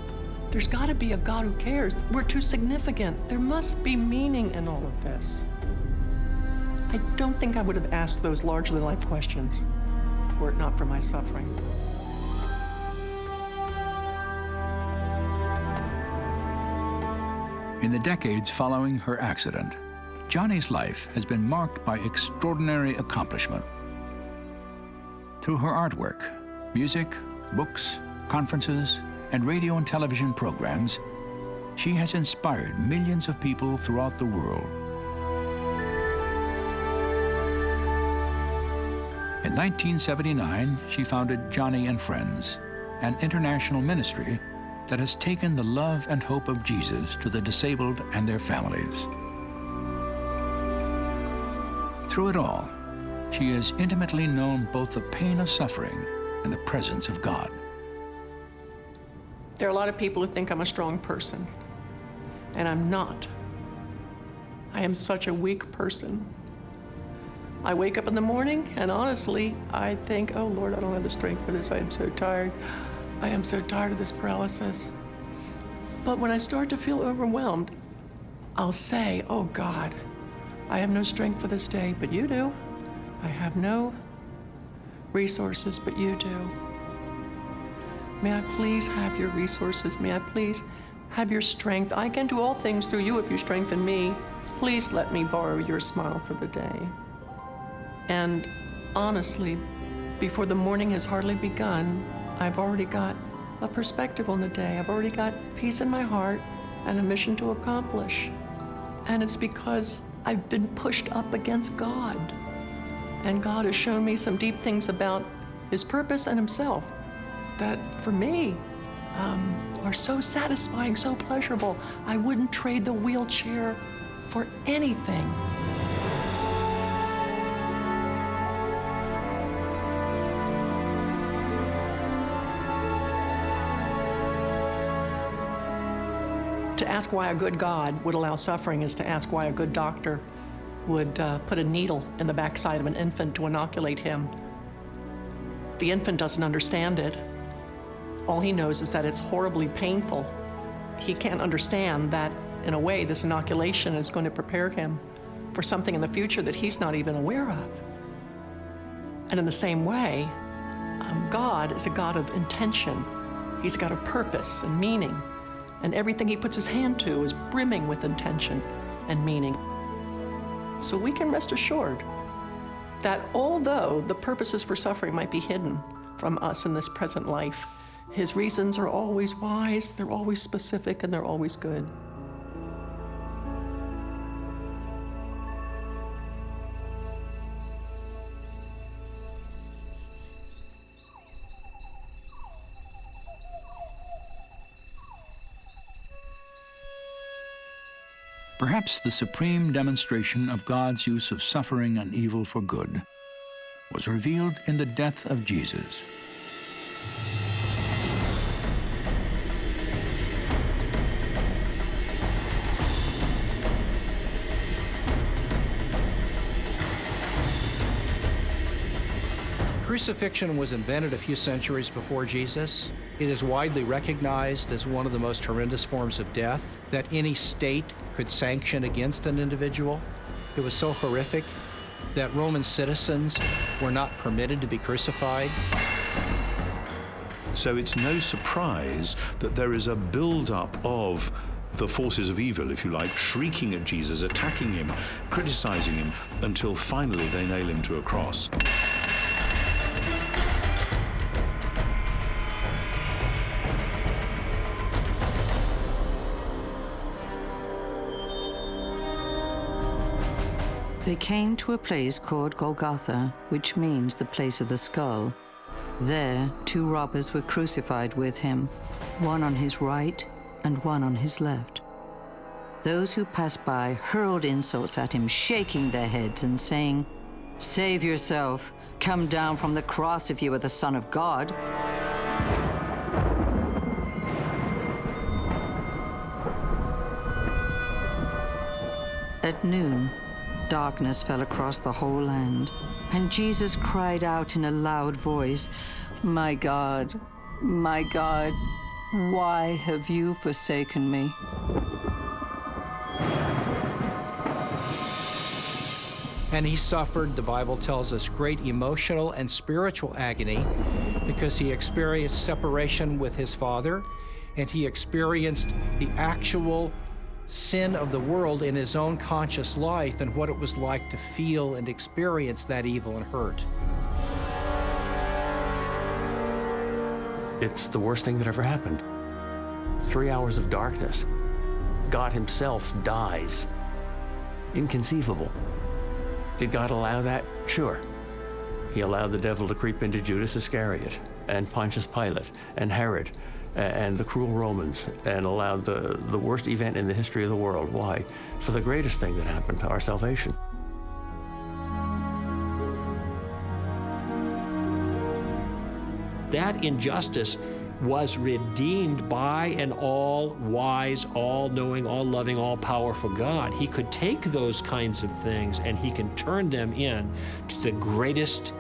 There's got to be a God who cares. We're too significant. There must be meaning in all of this. I don't think I would have asked those larger-than-life questions were it not for my suffering. In the decades following her accident, Johnny's life has been marked by extraordinary accomplishment. Through her artwork, music, books, conferences, and radio and television programs, she has inspired millions of people throughout the world. In 1979, she founded Johnny and Friends, an international ministry that has taken the love and hope of Jesus to the disabled and their families. Through it all, she has intimately known both the pain of suffering and the presence of God. There are a lot of people who think I'm a strong person, and I'm not. I am such a weak person. I wake up in the morning, and honestly, I think, oh Lord, I don't have the strength for this. I am so tired. I am so tired of this paralysis. But when I start to feel overwhelmed, I'll say, oh God, I have no strength for this day, but you do. I have no resources, but you do. May I please have your resources? May I please have your strength? I can do all things through you if you strengthen me. Please let me borrow your smile for the day. And honestly, before the morning has hardly begun, I've already got a perspective on the day. I've already got peace in my heart and a mission to accomplish. And it's because I've been pushed up against God. And God has shown me some deep things about His purpose and Himself that, for me, are so satisfying, so pleasurable. I wouldn't trade the wheelchair for anything. To ask why a good God would allow suffering is to ask why a good doctor would put a needle in the backside of an infant to inoculate him. The infant doesn't understand it. All he knows is that it's horribly painful. He can't understand that, in a way, this inoculation is going to prepare him for something in the future that he's not even aware of. And in the same way, God is a God of intention. He's got a purpose and meaning. And everything He puts His hand to is brimming with intention and meaning. So we can rest assured that although the purposes for suffering might be hidden from us in this present life, His reasons are always wise, they're always specific, and they're always good. Perhaps the supreme demonstration of God's use of suffering and evil for good was revealed in the death of Jesus. Crucifixion was invented a few centuries before Jesus. It is widely recognized as one of the most horrendous forms of death that any state could sanction against an individual. It was so horrific that Roman citizens were not permitted to be crucified. So it's no surprise that there is a build-up of the forces of evil, if you like, shrieking at Jesus, attacking Him, criticizing Him, until finally they nail Him to a cross. They came to a place called Golgotha, which means the place of the skull. There, 2 robbers were crucified with Him, one on His right and one on His left. Those who passed by hurled insults at Him, shaking their heads and saying, "Save yourself. Come down from the cross if you are the Son of God." At noon, darkness fell across the whole land, and Jesus cried out in a loud voice, my God, why have you forsaken me?" And He suffered, the Bible tells us, great emotional and spiritual agony because He experienced separation with His Father, and He experienced the actual sin of the world in His own conscious life and what it was like to feel and experience that evil and hurt. It's the worst thing that ever happened. 3 hours of darkness. God himself dies. Inconceivable. Did God allow that? Sure. He allowed the devil to creep into Judas Iscariot and Pontius Pilate and Herod and the cruel Romans, and allowed the worst event in the history of the world. Why? For the greatest thing that happened, our salvation. That injustice was redeemed by an all-wise, all-knowing, all-loving, all-powerful God. He could take those kinds of things and he can turn them in to the greatest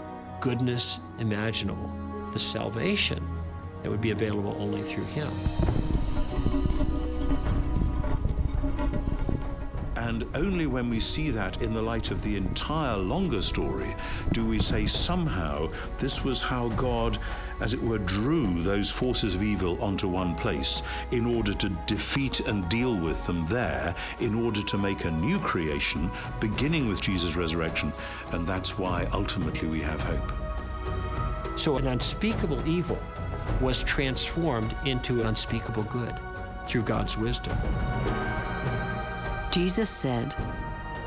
goodness imaginable, the salvation that would be available only through him. And only when we see that in the light of the entire longer story do we say somehow this was how God, as it were, drew those forces of evil onto one place in order to defeat and deal with them there, in order to make a new creation beginning with Jesus' resurrection. And that's why ultimately we have hope. So an unspeakable evil was transformed into an unspeakable good through God's wisdom. Jesus said,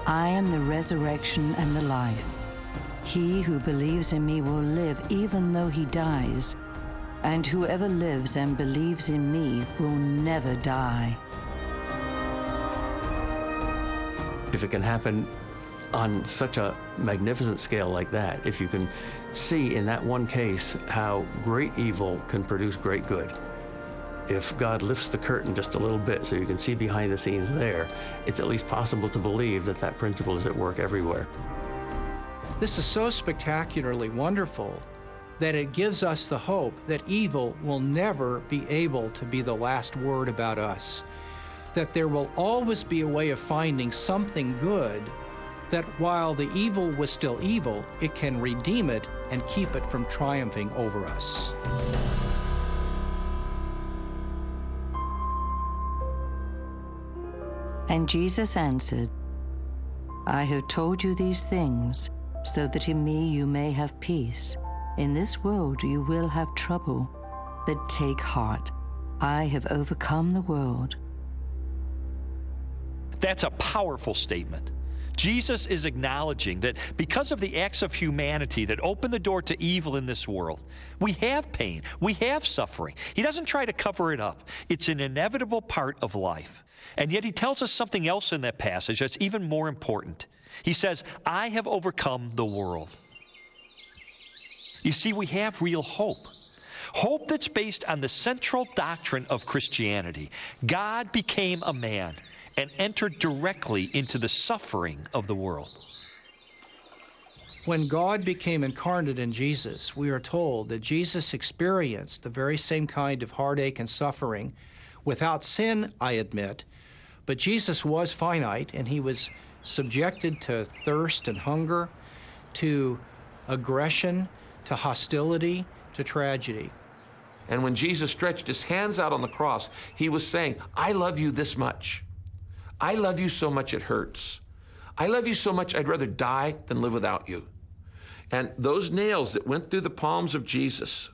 I am the resurrection and the life. He who believes in me will live even though he dies, and whoever lives and believes in me will never die. If it can happen on such a magnificent scale like that, if you can see in that one case how great evil can produce great good, if God lifts the curtain just a little bit so you can see behind the scenes there, it's at least possible to believe that that principle is at work everywhere. This is so spectacularly wonderful that it gives us the hope that evil will never be able to be the last word about us, that there will always be a way of finding something good, that while the evil was still evil, it can redeem it and keep it from triumphing over us. And Jesus answered, I have told you these things, so that in me you may have peace. In this world you will have trouble, but take heart. I have overcome the world. That's a powerful statement. Jesus is acknowledging that because of the acts of humanity that open the door to evil in this world, we have pain, we have suffering. He doesn't try to cover it up. It's an inevitable part of life. And yet he tells us something else in that passage that's even more important. He says, I have overcome the world. You see, we have real hope. Hope that's based on the central doctrine of Christianity. God became a man and entered directly into the suffering of the world. When God became incarnate in Jesus, we are told that Jesus experienced the very same kind of heartache and suffering without sin, I admit, but Jesus was finite, and he was subjected to thirst and hunger, to aggression, to hostility, to tragedy. And when Jesus stretched his hands out on the cross, he was saying, I love you this much. I love you so much it hurts. I love you so much I'd rather die than live without you. And those nails that went through the palms of Jesus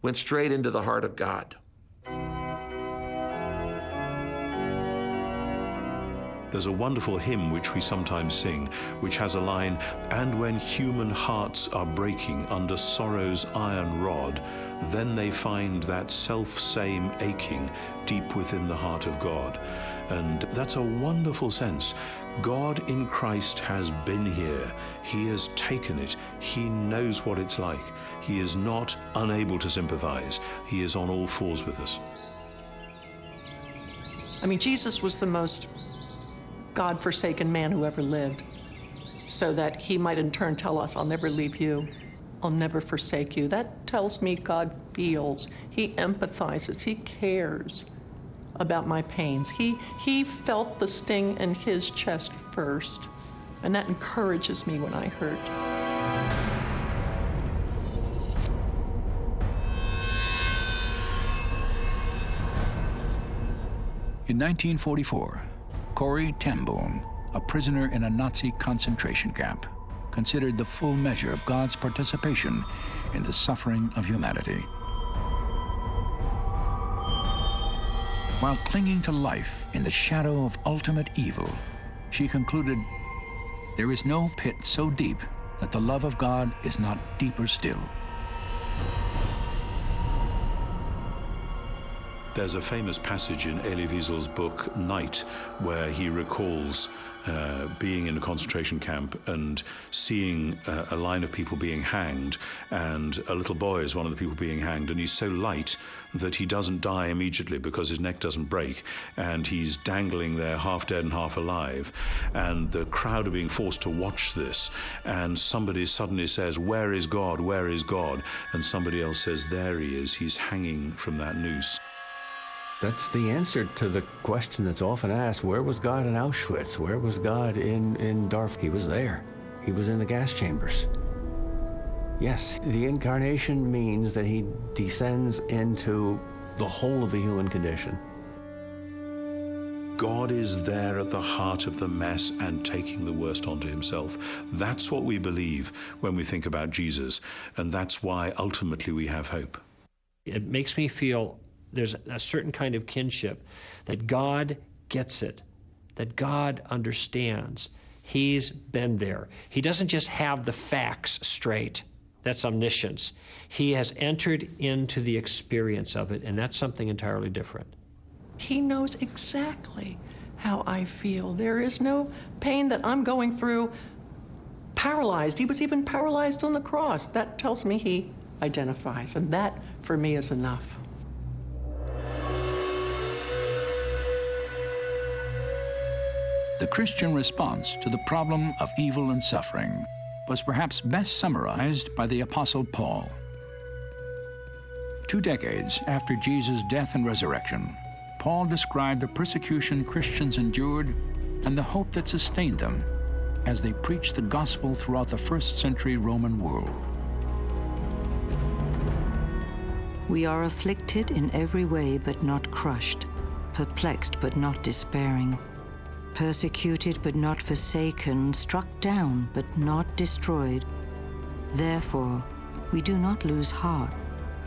went straight into the heart of God. There's a wonderful hymn which we sometimes sing, which has a line, and when human hearts are breaking under sorrow's iron rod, then they find that self-same aching deep within the heart of God. And that's a wonderful sense. God in Christ has been here. He has taken it. He knows what it's like. He is not unable to sympathize. He is on all fours with us. I mean, Jesus was the most God-forsaken man who ever lived, so that he might in turn tell us, I'll never leave you, I'll never forsake you. That tells me God feels, he empathizes, he cares about my pains. He felt the sting in his chest first, and that encourages me when I hurt. In 1944, Corrie ten Boom, a prisoner in a Nazi concentration camp, considered the full measure of God's participation in the suffering of humanity. while clinging to life in the shadow of ultimate evil, she concluded, "There is no pit so deep that the love of God is not deeper still." There's a famous passage in Elie Wiesel's book Night where he recalls being in a concentration camp and seeing a line of people being hanged, and a little boy is one of the people being hanged, and he's so light that he doesn't die immediately because his neck doesn't break, and he's dangling there half dead and half alive, and the crowd are being forced to watch this, and somebody suddenly says, "Where is God? Where is God?" And somebody else says, "There he is, he's hanging from that noose." That's the answer to the question that's often asked: where was God in Auschwitz? Where was God in Darfur? He was there. He was in the gas chambers. Yes, the incarnation means that he descends into the whole of the human condition. God is there at the heart of the mess and taking the worst onto himself. That's what we believe when we think about Jesus, and that's why ultimately we have hope. It makes me feel there's a certain kind of kinship, that God gets it, that God understands. He's been there. He doesn't just have the facts straight. That's omniscience. He has entered into the experience of it, and that's something entirely different. He knows exactly how I feel. There is no pain that I'm going through paralyzed. He was even paralyzed on the cross. That tells me he identifies, and that, for me, is enough. The Christian response to the problem of evil and suffering was perhaps best summarized by the Apostle Paul. 2 decades after Jesus' death and resurrection, Paul described the persecution Christians endured and the hope that sustained them as they preached the gospel throughout the first-century Roman world. We are afflicted in every way but not crushed, perplexed but not despairing, persecuted but not forsaken, struck down but not destroyed. Therefore, we do not lose heart,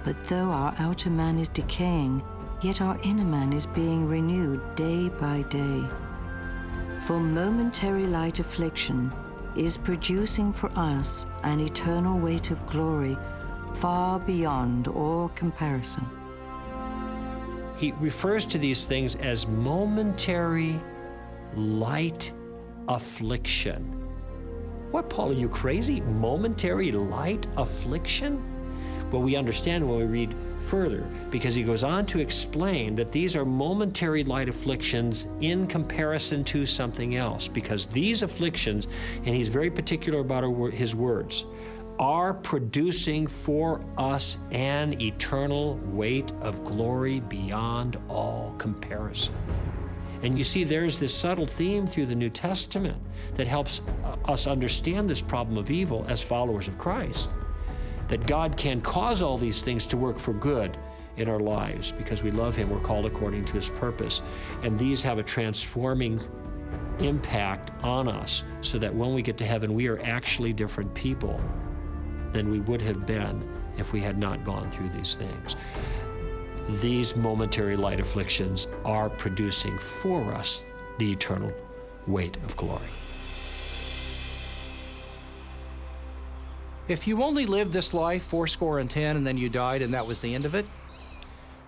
but though our outer man is decaying, yet our inner man is being renewed day by day. For momentary light affliction is producing for us an eternal weight of glory far beyond all comparison. He refers to these things as momentary light affliction. What, Paul, are you crazy? Momentary light affliction? Well, we understand when we read further, because he goes on to explain that these are momentary light afflictions in comparison to something else, because these afflictions, and he's very particular about his words, are producing for us an eternal weight of glory beyond all comparison. And you see, there's this subtle theme through the New Testament that helps us understand this problem of evil as followers of Christ. That God can cause all these things to work for good in our lives because we love Him, we're called according to His purpose. And these have a transforming impact on us so that when we get to heaven, we are actually different people than we would have been if we had not gone through these things. These momentary light afflictions are producing for us the eternal weight of glory. If you only lived this life 80 and then you died and that was the end of it,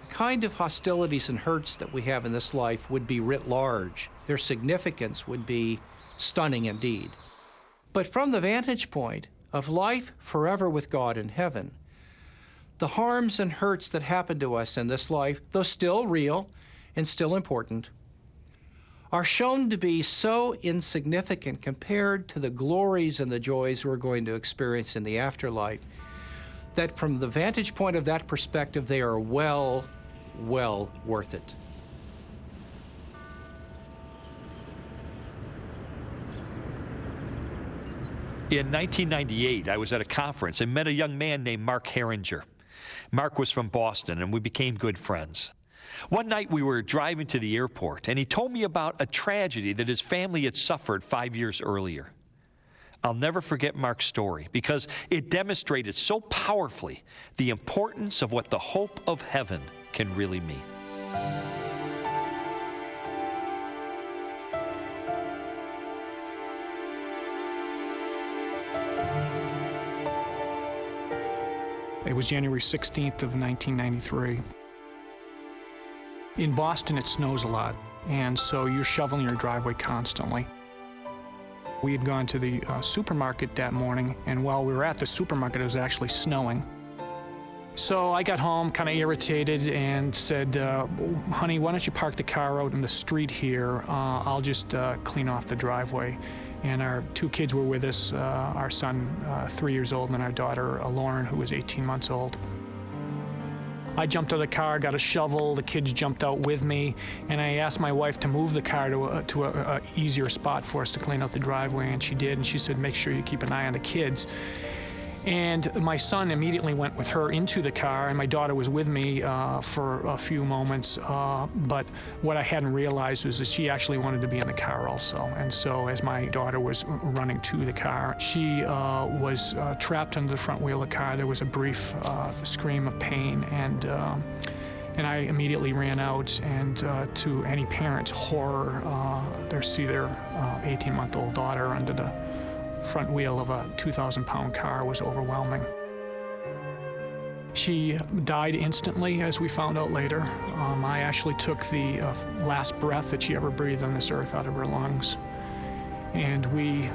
the kind of hostilities and hurts that we have in this life would be writ large. Their significance would be stunning indeed. But from the vantage point of life forever with God in heaven, the harms and hurts that happen to us in this life, though still real and still important, are shown to be so insignificant compared to the glories and the joys we're going to experience in the afterlife, that from the vantage point of that perspective, they are well worth it. In 1998, I was at a conference and met a young man named Mark Herringer. Mark was from Boston, and we became good friends. One night we were driving to the airport, and he told me about a tragedy that his family had suffered 5 years earlier. I'll never forget Mark's story because it demonstrated so powerfully the importance of what the hope of heaven can really mean. was January 16th of 1993. In Boston, it snows a lot, and so you're shoveling your driveway constantly. We had gone to the supermarket that morning, and while we were at the supermarket, it was actually snowing. So I got home kind of irritated and said, honey, why don't you park the car out in the street here? I'll just clean off the driveway. And our two kids were with us, our son, 3 years old, and our daughter, Lauren, who was 18 months old. I jumped out of the car, got a shovel, the kids jumped out with me, and I asked my wife to move the car to a easier spot for us to clean out the driveway, and she did, and she said, make sure you keep an eye on the kids. And my son immediately went with her into the car, and my daughter was with me for a few moments, but what I hadn't realized was that she actually wanted to be in the car also. And so as my daughter was running to the car, she was trapped under the front wheel of the car. There was a brief scream of pain, and I immediately ran out, and to any parent's horror, they see their 18-month-old daughter under the front wheel of a 2,000-pound car was overwhelming. She died instantly, as we found out later. I actually took the last breath that she ever breathed on this earth out of her lungs. And we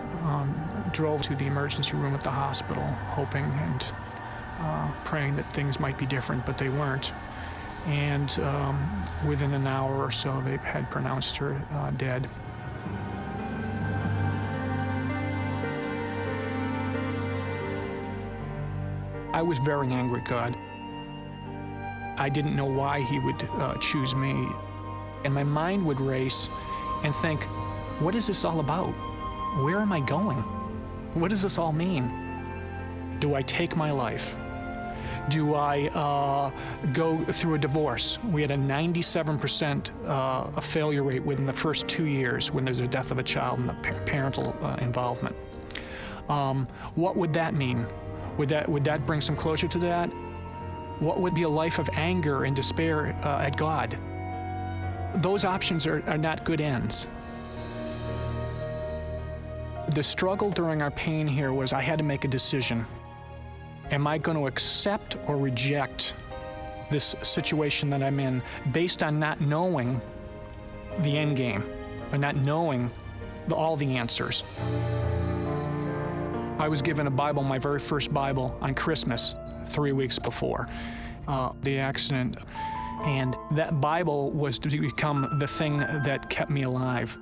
drove to the emergency room at the hospital, hoping and praying that things might be different, but they weren't. And within an hour or so, they had pronounced her dead. I was very angry at God. I didn't know why he would choose me. And my mind would race and think, what is this all about? Where am I going? What does this all mean? Do I take my life? Do I go through a divorce? We had a 97% failure rate within the first 2 years when there's a death of a child and the parental involvement. What would that mean? Would that bring some closure to that? What would be a life of anger and despair at God? Those options are not good ends. The struggle during our pain here was I had to make a decision. Am I going to accept or reject this situation that I'm in based on not knowing the end game, or not knowing all the answers? I was given a Bible, my very first Bible, on Christmas 3 weeks before the accident. And that Bible was to become the thing that kept me alive.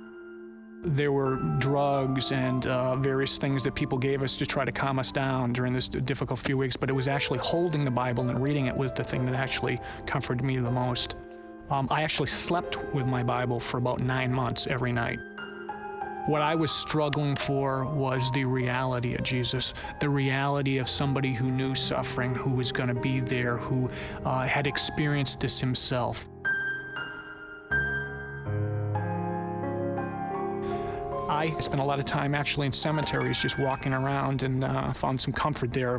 There were drugs and various things that people gave us to try to calm us down during this difficult few weeks, but it was actually holding the Bible and reading it was the thing that actually comforted me the most. I actually slept with my Bible for about 9 months every night. What I was struggling for was the reality of Jesus, the reality of somebody who knew suffering, who was going to be there, who had experienced this himself. I spent a lot of time actually in cemeteries just walking around and found some comfort there.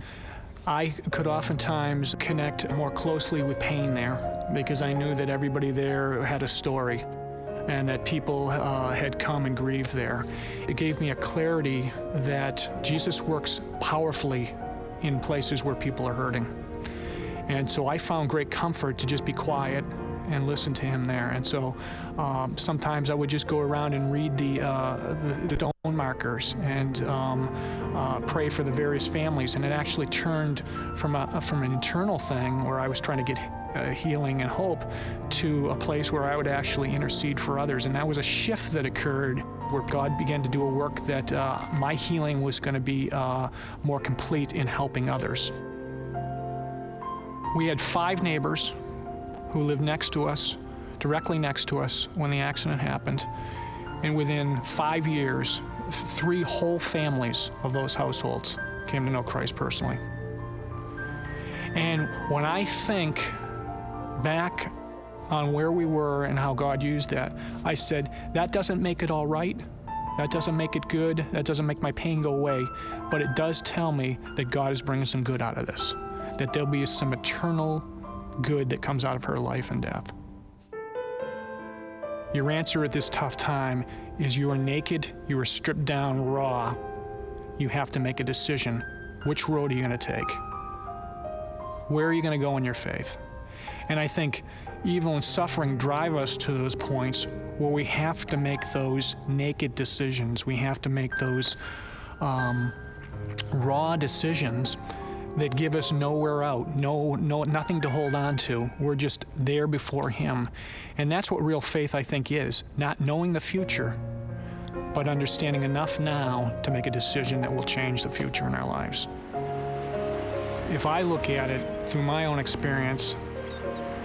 I could oftentimes connect more closely with pain there because I knew that everybody there had a story, and that people had come and grieved there. It gave me a clarity that Jesus works powerfully in places where people are hurting. And so I found great comfort to just be quiet and listen to him there. And so sometimes I would just go around and read the stone markers and pray for the various families. And it actually turned from an internal thing where I was trying to get healing and hope to a place where I would actually intercede for others. And that was a shift that occurred where God began to do a work that my healing was going to be more complete in helping others. We had 5 neighbors who lived next to us, directly next to us when the accident happened. And within 5 years, 3 whole families of those households came to know Christ personally. And when I think back on where we were and how God used that, I said, that doesn't make it all right. That doesn't make it good. That doesn't make my pain go away. But it does tell me that God is bringing some good out of this, that there'll be some eternal good that comes out of her life and death. Your answer at this tough time is you are naked, you are stripped down raw. You have to make a decision. Which road are you going to take? Where are you going to go in your faith? And I think evil and suffering drive us to those points where we have to make those naked decisions. We have to make those raw decisions that give us nowhere out, nothing to hold on to. We're just there before Him. And that's what real faith, I think, is. Not knowing the future, but understanding enough now to make a decision that will change the future in our lives. If I look at it through my own experience,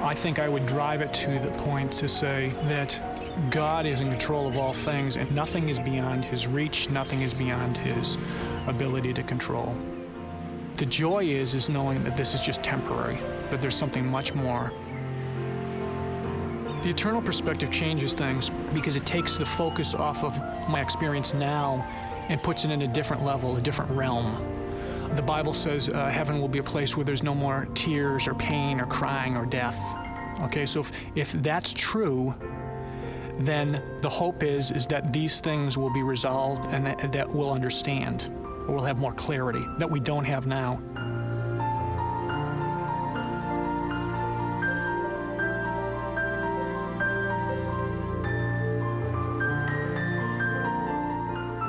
I think I would drive it to the point to say that God is in control of all things, and nothing is beyond His reach, nothing is beyond His ability to control. The joy is knowing that this is just temporary, that there's something much more. The eternal perspective changes things because it takes the focus off of my experience now and puts it in a different level, a different realm. The Bible says heaven will be a place where there's no more tears or pain or crying or death. Okay, so if that's true, then the hope is that these things will be resolved and that we'll understand, or we'll have more clarity that we don't have now.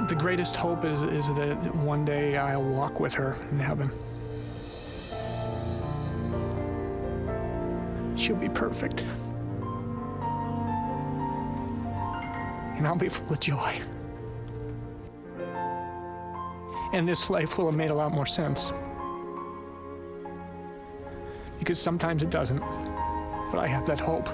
The greatest hope is that one day I'll walk with her in heaven. She'll be perfect. And I'll be full of joy. And this life will have made a lot more sense. Because sometimes it doesn't. But I have that hope.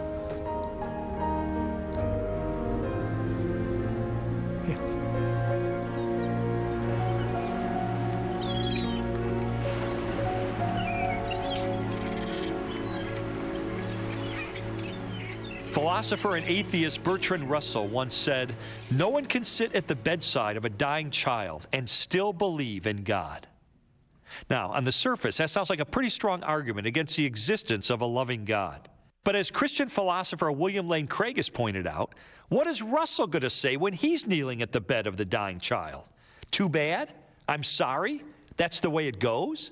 Philosopher and atheist Bertrand Russell once said, "No one can sit at the bedside of a dying child and still believe in God." Now, on the surface, that sounds like a pretty strong argument against the existence of a loving God. But as Christian philosopher William Lane Craig has pointed out, what is Russell going to say when he's kneeling at the bed of the dying child? Too bad? I'm sorry? That's the way it goes?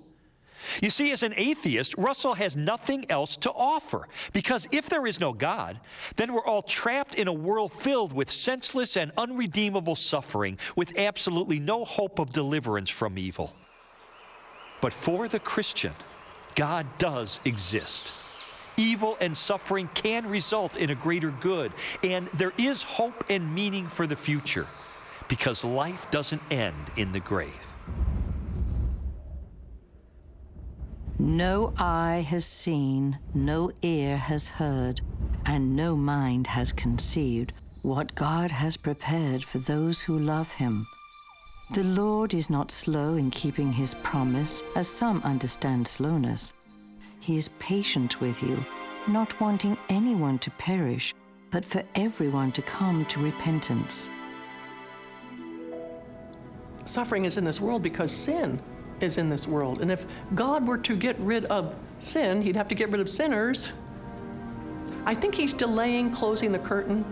You see, as an atheist, Russell has nothing else to offer. Because if there is no God, then we're all trapped in a world filled with senseless and unredeemable suffering, with absolutely no hope of deliverance from evil. But for the Christian, God does exist. Evil and suffering can result in a greater good, and there is hope and meaning for the future, because life doesn't end in the grave. No eye has seen, no ear has heard, and no mind has conceived what God has prepared for those who love Him. The Lord is not slow in keeping His promise, as some understand slowness. He is patient with you, not wanting anyone to perish, but for everyone to come to repentance. Suffering is in this world because sin is in this world. And if God were to get rid of sin, He'd have to get rid of sinners. I think He's delaying closing the curtain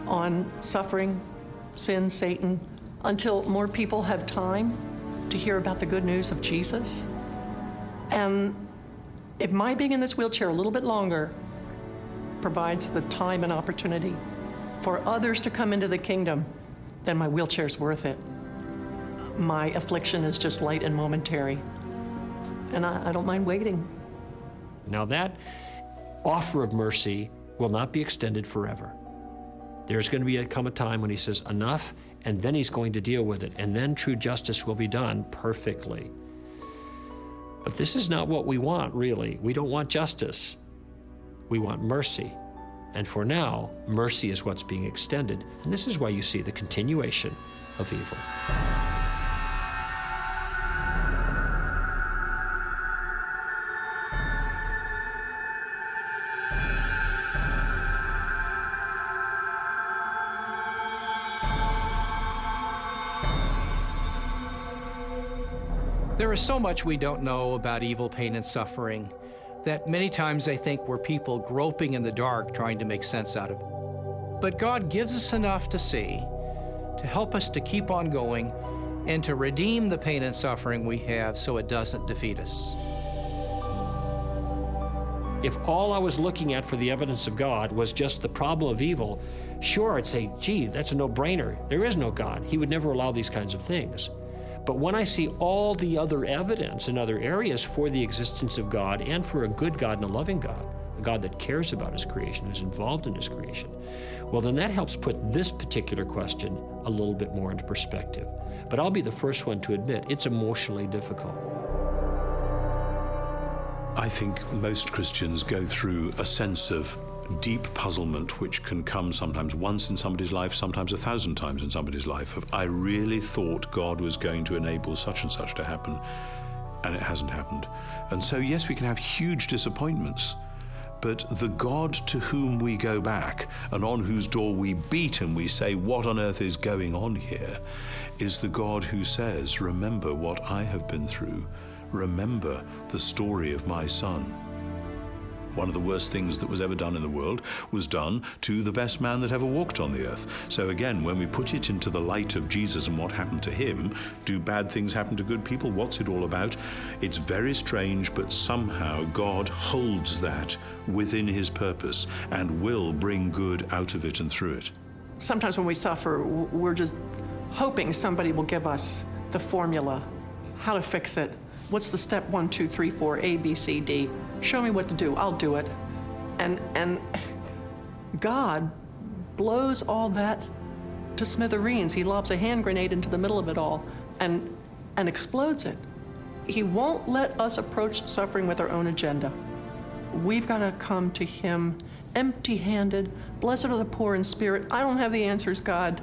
on suffering, sin, Satan, until more people have time to hear about the good news of Jesus. And if my being in this wheelchair a little bit longer provides the time and opportunity for others to come into the kingdom, then my wheelchair's worth it. My affliction is just light and momentary. And I don't mind waiting. Now that offer of mercy will not be extended forever. There's going to come a time when He says enough, and then He's going to deal with it, and then true justice will be done perfectly. But this is not what we want, really. We don't want justice. We want mercy. And for now, mercy is what's being extended. And this is why you see the continuation of evil. There is so much we don't know about evil, pain, and suffering that many times I think we're people groping in the dark trying to make sense out of it. But God gives us enough to see, to help us to keep on going, and to redeem the pain and suffering we have so it doesn't defeat us. If all I was looking at for the evidence of God was just the problem of evil, sure, I'd say, gee, that's a no-brainer. There is no God. He would never allow these kinds of things. But when I see all the other evidence in other areas for the existence of God and for a good God and a loving God, a God that cares about his creation, who's involved in his creation, well, then that helps put this particular question a little bit more into perspective. But I'll be the first one to admit it's emotionally difficult. I think most Christians go through a sense of deep puzzlement, which can come sometimes once in somebody's life, sometimes 1,000 times in somebody's life, of I really thought God was going to enable such and such to happen, and it hasn't happened. And so, yes, we can have huge disappointments, but the God to whom we go back and on whose door we beat and we say, what on earth is going on here, is the God who says, remember what I have been through. Remember the story of my son. One of the worst things that was ever done in the world was done to the best man that ever walked on the earth. So again, when we put it into the light of Jesus and what happened to him, do bad things happen to good people? What's it all about? It's very strange, but somehow God holds that within his purpose and will bring good out of it and through it. Sometimes when we suffer, we're just hoping somebody will give us the formula, how to fix it. What's the step 1, 2, 3, 4, A, B, C, D? Show me what to do. I'll do it. And God blows all that to smithereens. He lobs a hand grenade into the middle of it all and explodes it. He won't let us approach suffering with our own agenda. We've got to come to him empty-handed. Blessed are the poor in spirit. I don't have the answers, God.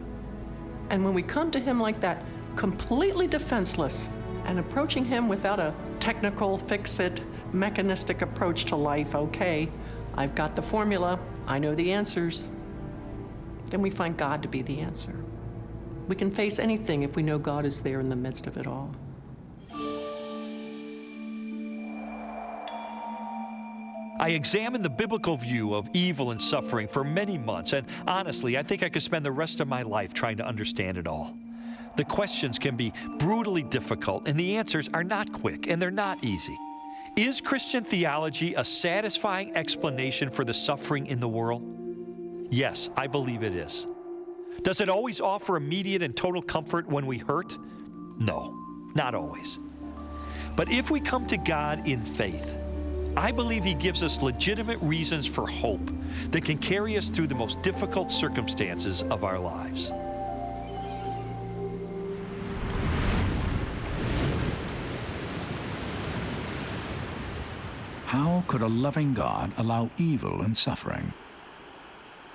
And when we come to him like that, completely defenseless, and approaching him without a technical, fix-it, mechanistic approach to life, okay, I've got the formula, I know the answers, then we find God to be the answer. We can face anything if we know God is there in the midst of it all. I examined the biblical view of evil and suffering for many months, and honestly, I think I could spend the rest of my life trying to understand it all. The questions can be brutally difficult, and the answers are not quick, and they're not easy. Is Christian theology a satisfying explanation for the suffering in the world? Yes, I believe it is. Does it always offer immediate and total comfort when we hurt? No, not always. But if we come to God in faith, I believe he gives us legitimate reasons for hope that can carry us through the most difficult circumstances of our lives. How could a loving God allow evil and suffering?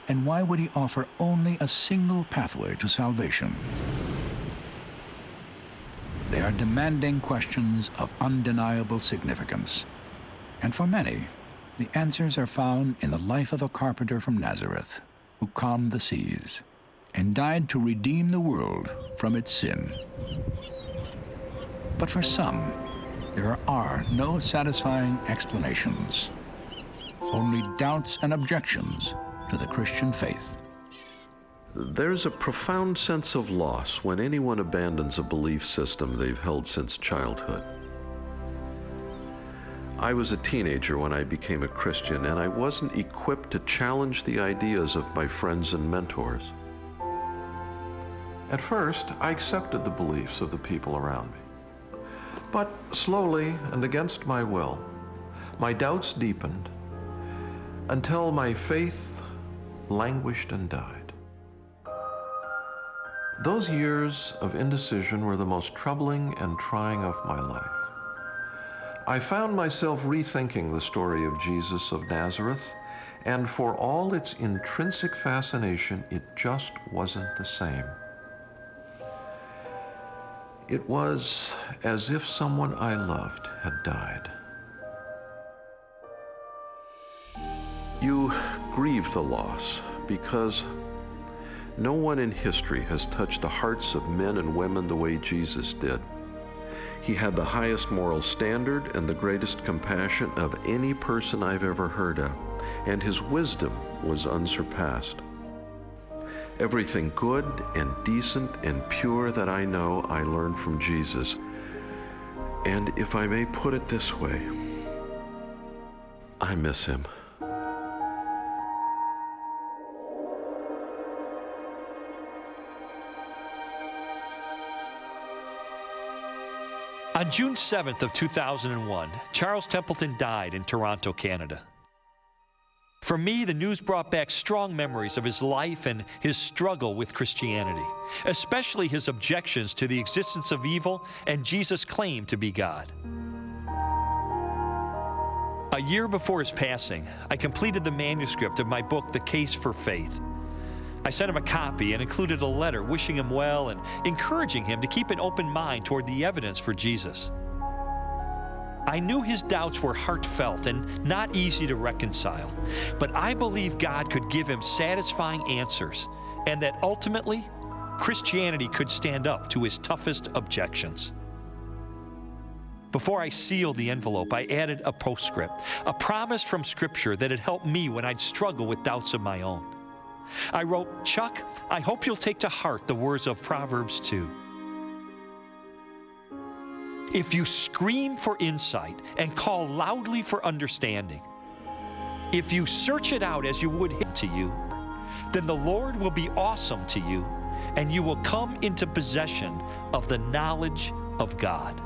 And why would he offer only a single pathway to salvation? They are demanding questions of undeniable significance. And for many, the answers are found in the life of a carpenter from Nazareth who calmed the seas and died to redeem the world from its sin. But for some, there are no satisfying explanations, only doubts and objections to the Christian faith. There's a profound sense of loss when anyone abandons a belief system they've held since childhood. I was a teenager when I became a Christian, and I wasn't equipped to challenge the ideas of my friends and mentors. At first, I accepted the beliefs of the people around me. But slowly and against my will, my doubts deepened until my faith languished and died. Those years of indecision were the most troubling and trying of my life. I found myself rethinking the story of Jesus of Nazareth, and for all its intrinsic fascination, it just wasn't the same. It was as if someone I loved had died. You grieve the loss because no one in history has touched the hearts of men and women the way Jesus did. He had the highest moral standard and the greatest compassion of any person I've ever heard of, and his wisdom was unsurpassed. Everything good and decent and pure that I know, I learned from Jesus. And if I may put it this way, I miss him. On June 7th of 2001, Charles Templeton died in Toronto, Canada. For me, the news brought back strong memories of his life and his struggle with Christianity, especially his objections to the existence of evil and Jesus' claim to be God. A year before his passing, I completed the manuscript of my book, The Case for Faith. I sent him a copy and included a letter wishing him well and encouraging him to keep an open mind toward the evidence for Jesus. I knew his doubts were heartfelt and not easy to reconcile, but I believe God could give him satisfying answers and that ultimately Christianity could stand up to his toughest objections. Before I sealed the envelope, I added a postscript, a promise from Scripture that had helped me when I'd struggle with doubts of my own. I wrote, "Chuck, I hope you'll take to heart the words of Proverbs 2. If you scream for insight and call loudly for understanding, if you search it out as you would him to you, then the Lord will be awesome to you, and you will come into possession of the knowledge of God."